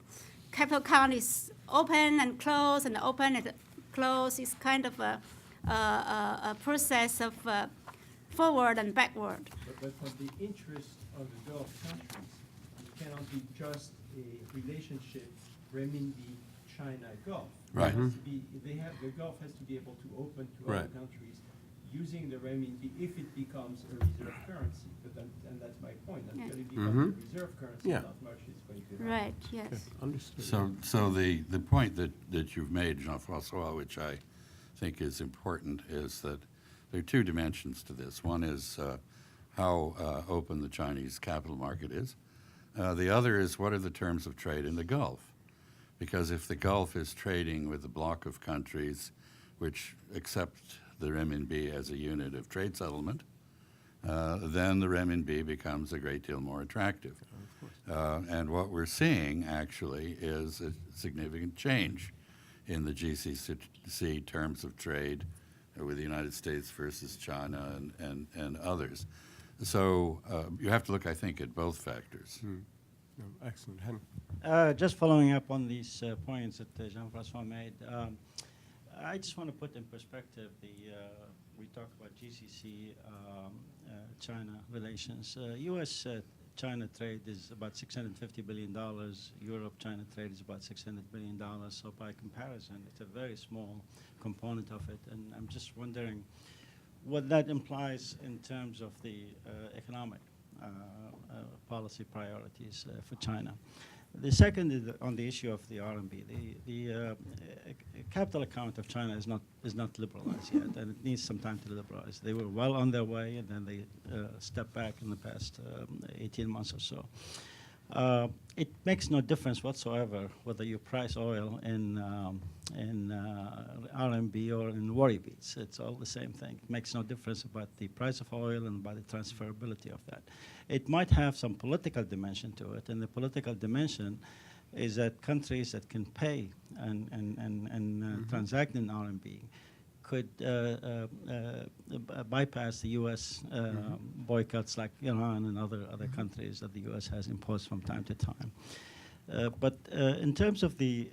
capital account is open and close and open and close. It's kind of a process of forward and backward. But for the interest of the Gulf countries, it cannot be just a relationship renminbi-China-Gulf. Right. The Gulf has to be able to open to other countries using the renminbi if it becomes a reserve currency. And that's my point. Until it becomes a reserve currency, not much is going to happen. Right, yes. Okay. Understood. So the point that you've made, Jean-François, which I think is important, is that there are two dimensions to this. One is how open the Chinese capital market is. The other is what are the terms of trade in the Gulf? Because if the Gulf is trading with a block of countries which accept the renminbi as a unit of trade settlement, then the renminbi becomes a great deal more attractive. And what we're seeing actually is a significant change in the GCC terms of trade with the United States versus China and others. So you have to look, I think, at both factors. No, excellent. Hen. Just following up on these points that Jean-François made, I just want to put in perspective we talked about GCC China relations. U.S.-China trade is about $650 billion. Europe-China trade is about $600 billion. So by comparison, it's a very small component of it. And I'm just wondering what that implies in terms of the economic policy priorities for China. The second is on the issue of the RMB. The capital account of China is not liberalized yet, and it needs some time to liberalize. They were well on their way, and then they stepped back in the past 18 months or so. It makes no difference whatsoever whether you price oil in RMB or in worry beads. It's all the same thing. It makes no difference about the price of oil and about the transferability of that. It might have some political dimension to it, and the political dimension is that countries that can pay and transact in RMB could bypass the U.S. Boycotts like Iran and other countries that the U.S. has imposed from time to time. But in terms of the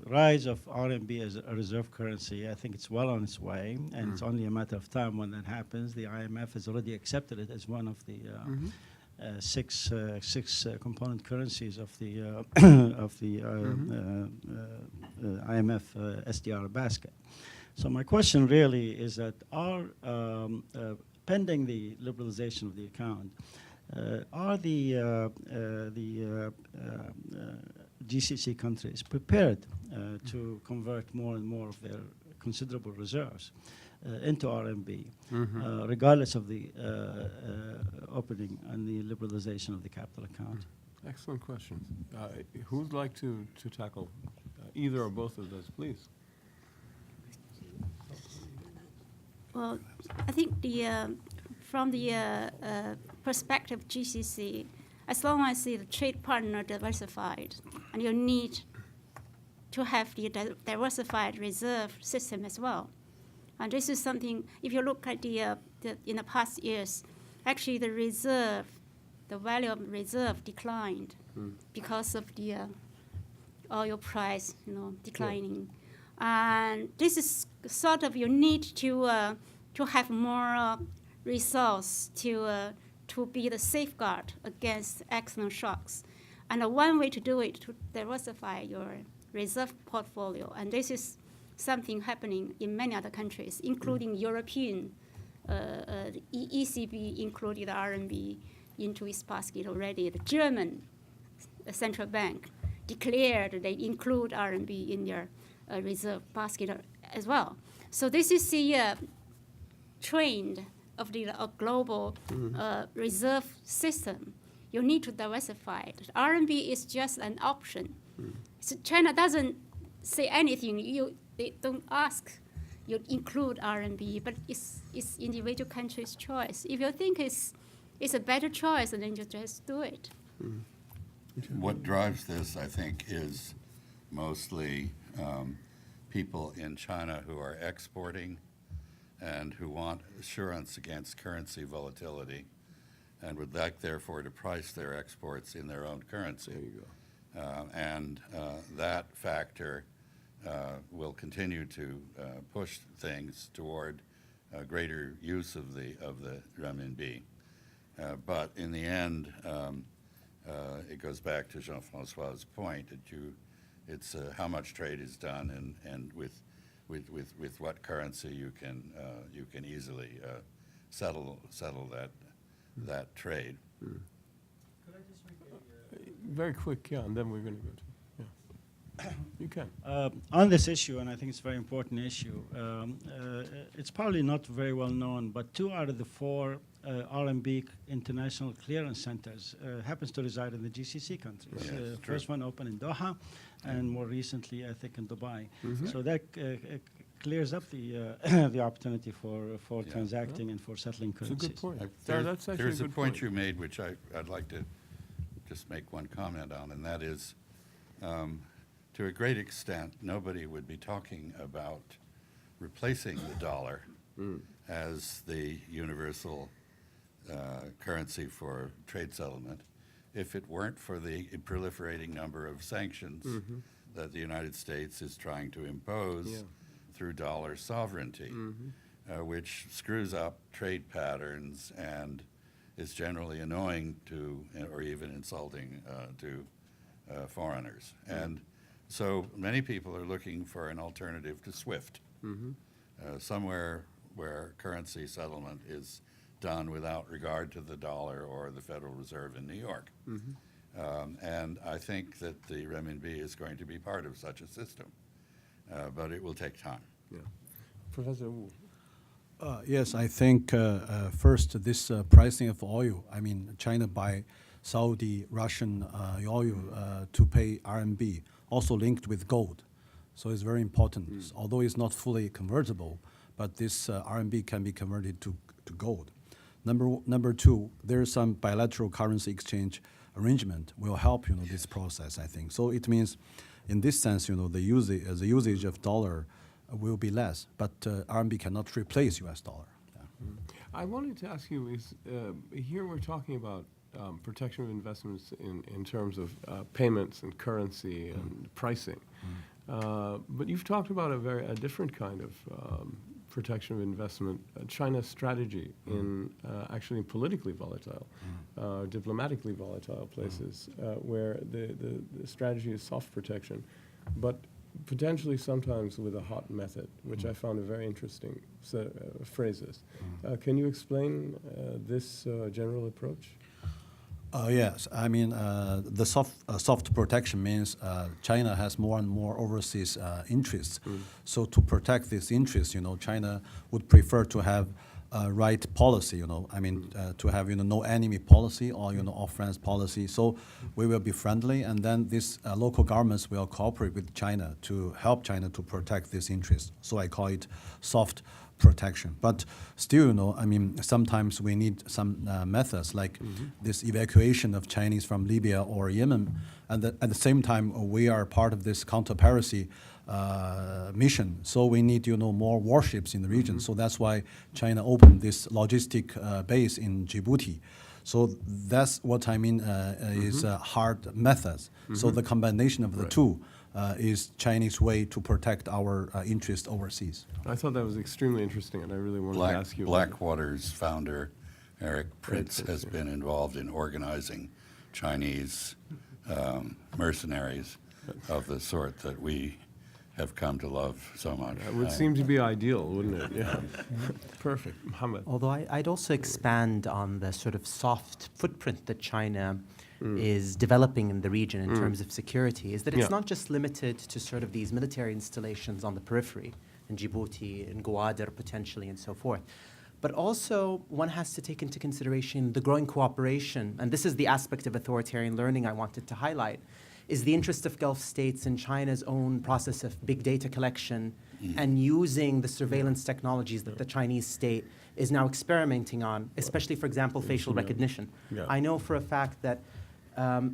rise of RMB as a reserve currency, I think it's well on its way, and it's only a matter of time when that happens. The IMF has already accepted it as one of the six component currencies of the IMF SDR basket. So my question really is that pending the liberalization of the account, are the GCC countries prepared to convert more and more of their considerable reserves into RMB, regardless of the opening and the liberalization of the capital account. Excellent question. Who'd like to tackle either or both of those, please? Well, I think from the perspective of GCC, as long as the trade partner diversified, and you need to have the diversified reserve system as well. And this is something, if you look at in the past years, actually the value of reserve declined because of the oil price, declining. And this is sort of, you need to have more resource to be the safeguard against external shocks. And one way to do it, to diversify your reserve portfolio, and this is something happening in many other countries, including European. The ECB included the RMB into its basket already. The German central bank declared they include RMB in their reserve basket as well. So this is the trend of the global reserve system. You need to diversify it. RMB is just an option. So China doesn't say anything. They don't ask. You include RMB, but it's individual country's choice. If you think it's a better choice, then you just do it. What drives this, I think, is mostly people in China who are exporting and who want assurance against currency volatility and would like, therefore, to price their exports in their own currency. There you go. And that factor will continue to push things toward greater use of the renminbi. But in the end, it goes back to Jean-Francois's point that it's how much trade is done and with what currency you can easily settle that trade. Very quick, yeah, and then we're going to go to, yeah. You can. On this issue, and I think it's a very important issue, it's probably not very well known, but 2 out of the 4 RMB international clearance centers happens to reside in the GCC countries. Yes, First one opened in Doha, and more recently, I think, in Dubai. So that clears up the opportunity for transacting and for settling It's a currencies. good point. There- That's actually There's a a good point you made, which I'd like to just make one comment on, and that is, to a great extent, nobody would be talking about replacing the dollar as the universal currency for trade settlement if it weren't for the proliferating number of sanctions that the United States is trying to impose through dollar sovereignty, which screws up trade patterns and is generally annoying to, or even insulting to foreigners. And so many people are looking for an alternative to SWIFT, somewhere where currency settlement is done without regard to the dollar or the Federal Reserve in New York. And I think that the renminbi is going to be part of such a system, but it will take time. Yeah. Professor Wu. Yes, I think first this pricing of oil. I mean, China buy Saudi, Russian oil to pay RMB, also linked with gold. So it's very important. Although it's not fully convertible, but this RMB can be converted to gold. Number 2, there's some bilateral currency exchange arrangement will help this process, I think. So it means, in this sense, the usage of dollar will be less, but RMB cannot replace U.S. dollar. Yeah. I wanted to ask you, here we're talking about protection of investments in terms of payments and currency and pricing. But you've talked about a different kind of protection of investment, China's strategy in actually politically volatile, diplomatically volatile places, where the strategy is soft protection, but potentially sometimes with a hot method, which I found a very interesting set of phrases. Can you explain this general approach? Yes, I mean the soft protection means China has more and more overseas interests. So to protect these interests, China would prefer to have right policy. I mean to have no enemy policy or all friends policy. So we will be friendly, and then these local governments will cooperate with China to help China to protect these interests. So I call it soft protection. But still, I mean, sometimes we need some methods like this evacuation of Chinese from Libya or Yemen. And at the same time, we are part of this counter-piracy mission. So we need, more warships in the region. So that's why China opened this logistic base in Djibouti. So that's what I mean is hard methods. So the combination of the two is Chinese way to protect our interest overseas. I thought that was extremely interesting, and I really wanted to ask you. Blackwater's founder, Eric Prince, has been involved in organizing Chinese mercenaries of the sort that we have come to love so much. That would seem to be ideal, wouldn't it? Yeah. Perfect. Mohammed. Although I'd also expand on the sort of soft footprint that China is developing in the region in terms of security, is that it's not just limited to sort of these military installations on the periphery, in Djibouti, in Gwadar potentially, and so forth. But also, one has to take into consideration the growing cooperation, and this is the aspect of authoritarian learning I wanted to highlight, is the interest of Gulf states in China's own process of big data collection and using the surveillance technologies that the Chinese state is now experimenting on, especially, for example, facial recognition. I know for a fact that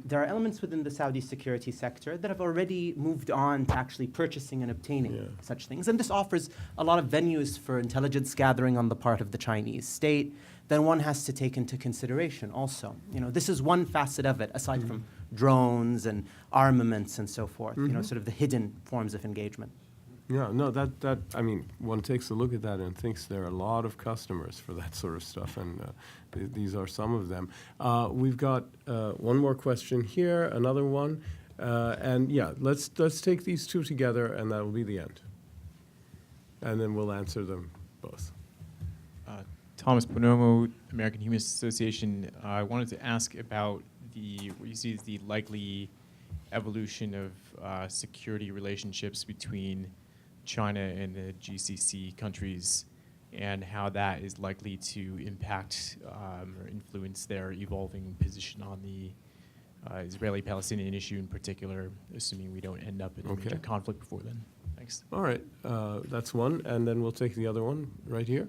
there are elements within the Saudi security sector that have already moved on to actually purchasing and obtaining such things. And this offers a lot of venues for intelligence gathering on the part of the Chinese state. Then one has to take into consideration also, this is one facet of it, aside from drones and armaments and so forth, sort of the hidden forms of engagement. Yeah, no, that I mean, one takes a look at that and thinks there are a lot of customers for that sort of stuff, and these are some of them. We've got one more question here, another one, and yeah, let's take these two together, and that will be the end. And then we'll answer them both. Thomas Bonomo, American Humanist Association. I wanted to ask about what you see as the likely evolution of security relationships between China and the GCC countries, and how that is likely to impact or influence their evolving position on the Israeli-Palestinian issue in particular, assuming we don't end up in a major conflict before then. Thanks. All right, that's one, and then we'll take the other one right here,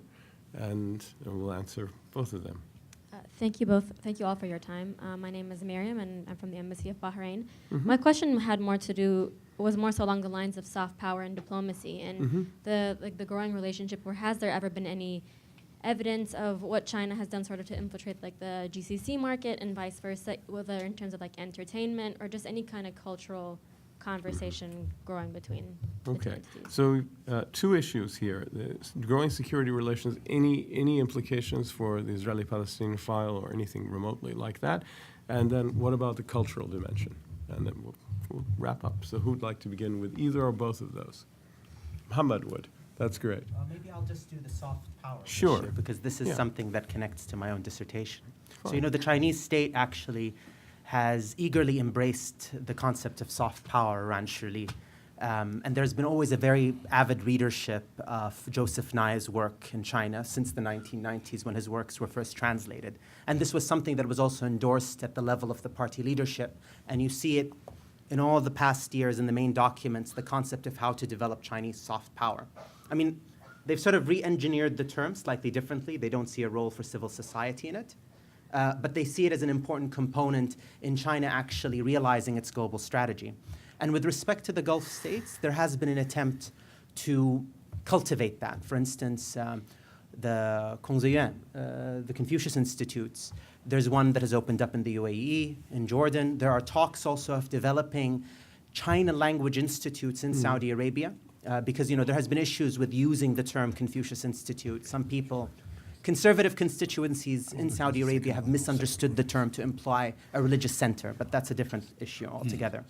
and we'll answer both of them. Thank you both. Thank you all for your time. My name is Miriam, and I'm from the Embassy of Bahrain. My question was more so along the lines of soft power and diplomacy, and the growing relationship. Where has there ever been any evidence of what China has done sort of to infiltrate like the GCC market and vice versa, whether in terms of like entertainment or just any kind of cultural conversation growing between the two entities? So two issues here: the growing security relations. Any implications for the Israeli-Palestinian file or anything remotely like that? And then what about the cultural dimension? And then we'll wrap up. So who'd like to begin with either or both of those? Mohammed would. That's great. Maybe I'll just do the soft power Sure. issue, because this is something that connects to my own dissertation. Fine. So, the Chinese state actually has eagerly embraced the concept of soft power around Shirley. And there's been always a very avid readership of Joseph Nye's work in China since the 1990s, when his works were first translated. And this was something that was also endorsed at the level of the party leadership. And you see it in all the past years in the main documents, the concept of how to develop Chinese soft power. I mean, they've sort of re-engineered the term slightly differently. They don't see a role for civil society in it. But they see it as an important component in China actually realizing its global strategy. And with respect to the Gulf states, there has been an attempt to cultivate that. For instance, the Kongziyuan, the Confucius Institutes, there's one that has opened up in the UAE, in Jordan. There are talks also of developing China language institutes in Saudi Arabia, because there has been issues with using the term Confucius Institute. Some people, conservative constituencies in Saudi Arabia, have misunderstood the term to imply a religious center, but that's a different issue altogether.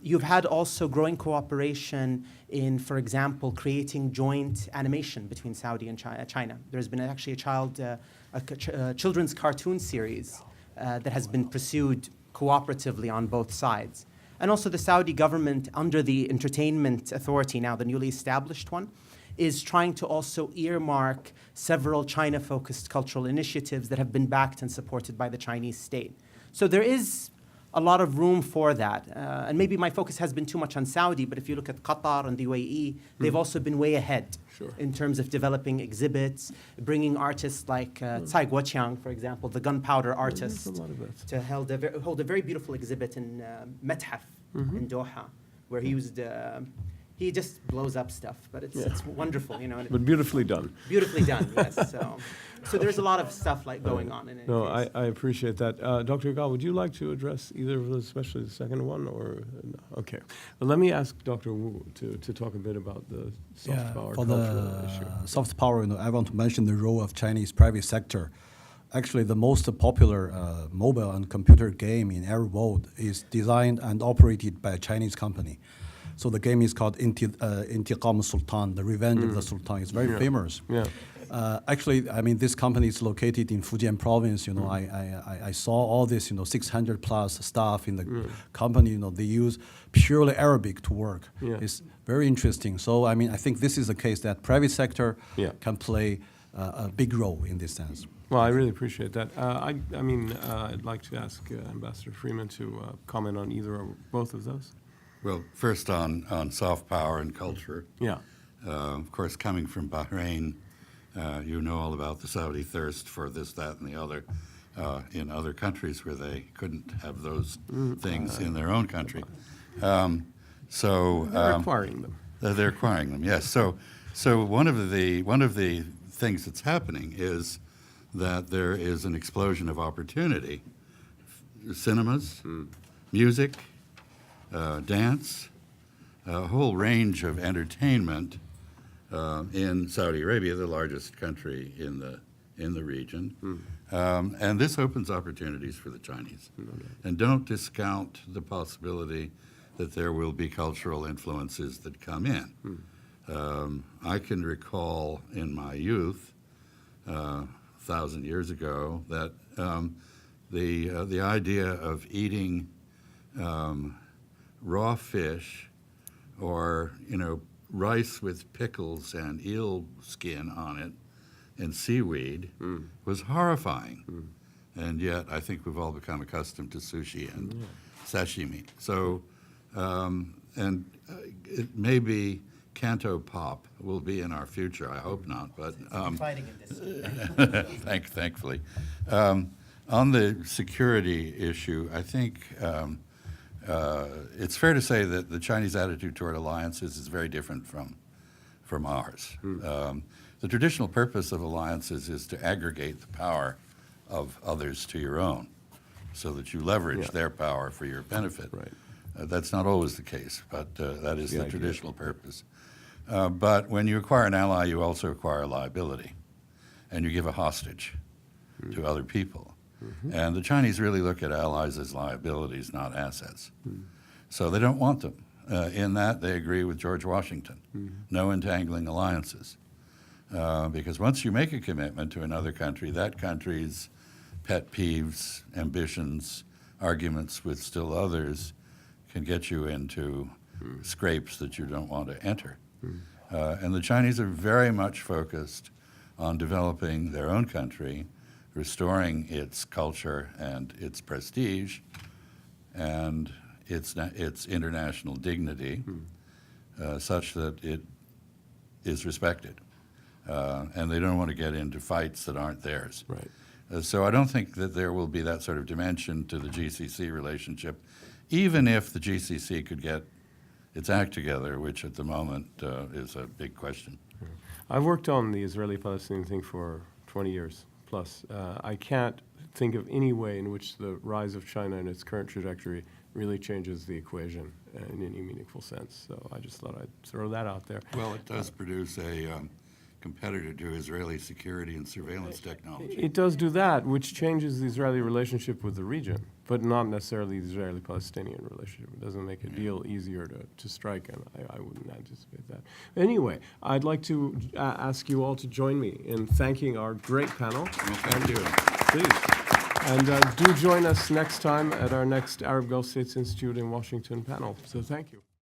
You've had also growing cooperation in, for example, creating joint animation between Saudi and China. There's been actually a children's cartoon series that has been pursued cooperatively on both sides. And also the Saudi government, under the Entertainment Authority, now the newly established one, is trying to also earmark several China-focused cultural initiatives that have been backed and supported by the Chinese state. So there is a lot of room for that. And maybe my focus has been too much on Saudi, but if you look at Qatar and the UAE, they've also been way ahead in terms of developing exhibits, bringing artists like Tsai Guoqiang, for example, the gunpowder artist, to hold a very beautiful exhibit in Methaf in Doha, where he used he just blows up stuff, but it's wonderful, you know. And But beautifully done. beautifully done, yes. So there's a lot of stuff like going on in it. No, I appreciate that. Dr. Gal, would you like to address either of those, especially the second one, or okay? Well, let me ask Dr. Wu to talk a bit about the soft power for cultural issue. the soft power, I want to mention the role of Chinese private sector. Actually, the most popular mobile and computer game in Arab world is designed and operated by a Chinese company. So the game is called Intiqam Sultan, the Revenge of the Sultan. It's very famous. Yeah. Actually, I mean, this company is located in Fujian province. You know, I saw all this, 600 plus staff in the company. They use purely Arabic to work. Yeah. It's very interesting. So, I mean, I think this is a case that private sector can play a big role in this sense. Well, I really appreciate that. I'd like to ask Ambassador Freeman to comment on either or both of those. Well, first on soft power and culture. Yeah. Of course, coming from Bahrain, you know all about the Saudi thirst for this, that, and the other in other countries where they couldn't have those things in their own country. They're acquiring them. They're acquiring them, yes. So one of the things that's happening is that there is an explosion of opportunity. Cinemas, music, dance, a whole range of entertainment in Saudi Arabia, the largest country in the region. And this opens opportunities for the Chinese. And don't discount the possibility that there will be cultural influences that come in. I can recall in my youth, 1,000 years ago, that the idea of eating raw fish or, rice with pickles and eel skin on it and seaweed was horrifying. And yet I think we've all become accustomed to sushi and sashimi. So, it may be Canto Pop will be in our future. I hope not, but fighting in this. thankfully. On the security issue, I think it's fair to say that the Chinese attitude toward alliances is very different from ours. The traditional purpose of alliances is to aggregate the power of others to your own, so that you leverage their power for your benefit. Right. That's not always the case, but that is the traditional purpose. But when you acquire an ally, you also acquire a liability, and you give a hostage to other people. And the Chinese really look at allies as liabilities, not assets. So they don't want them. In that, they agree with George Washington. No entangling alliances. Because once you make a commitment to another country, that country's pet peeves, ambitions, arguments with still others can get you into scrapes that you don't want to enter. And the Chinese are very much focused on developing their own country, restoring its culture and its prestige and its international dignity such that it is respected. And they don't want to get into fights that aren't theirs. Right. So I don't think that there will be that sort of dimension to the GCC relationship, even if the GCC could get its act together, which at the moment is a big question. I've worked on the Israeli-Palestinian thing for 20 years plus. I can't think of any way in which the rise of China and its current trajectory really changes the equation in any meaningful sense. So I just thought I'd throw that out there. Well, it does produce a competitor to Israeli security and surveillance technology. It does do that, which changes the Israeli relationship with the region, but not necessarily the Israeli-Palestinian relationship. It doesn't make a deal easier to strike, and I wouldn't anticipate that. Anyway, I'd like to ask you all to join me in thanking our great panel. Well, thank you. Please. And do join us next time at our next Arab Gulf States Institute in Washington panel. So thank you.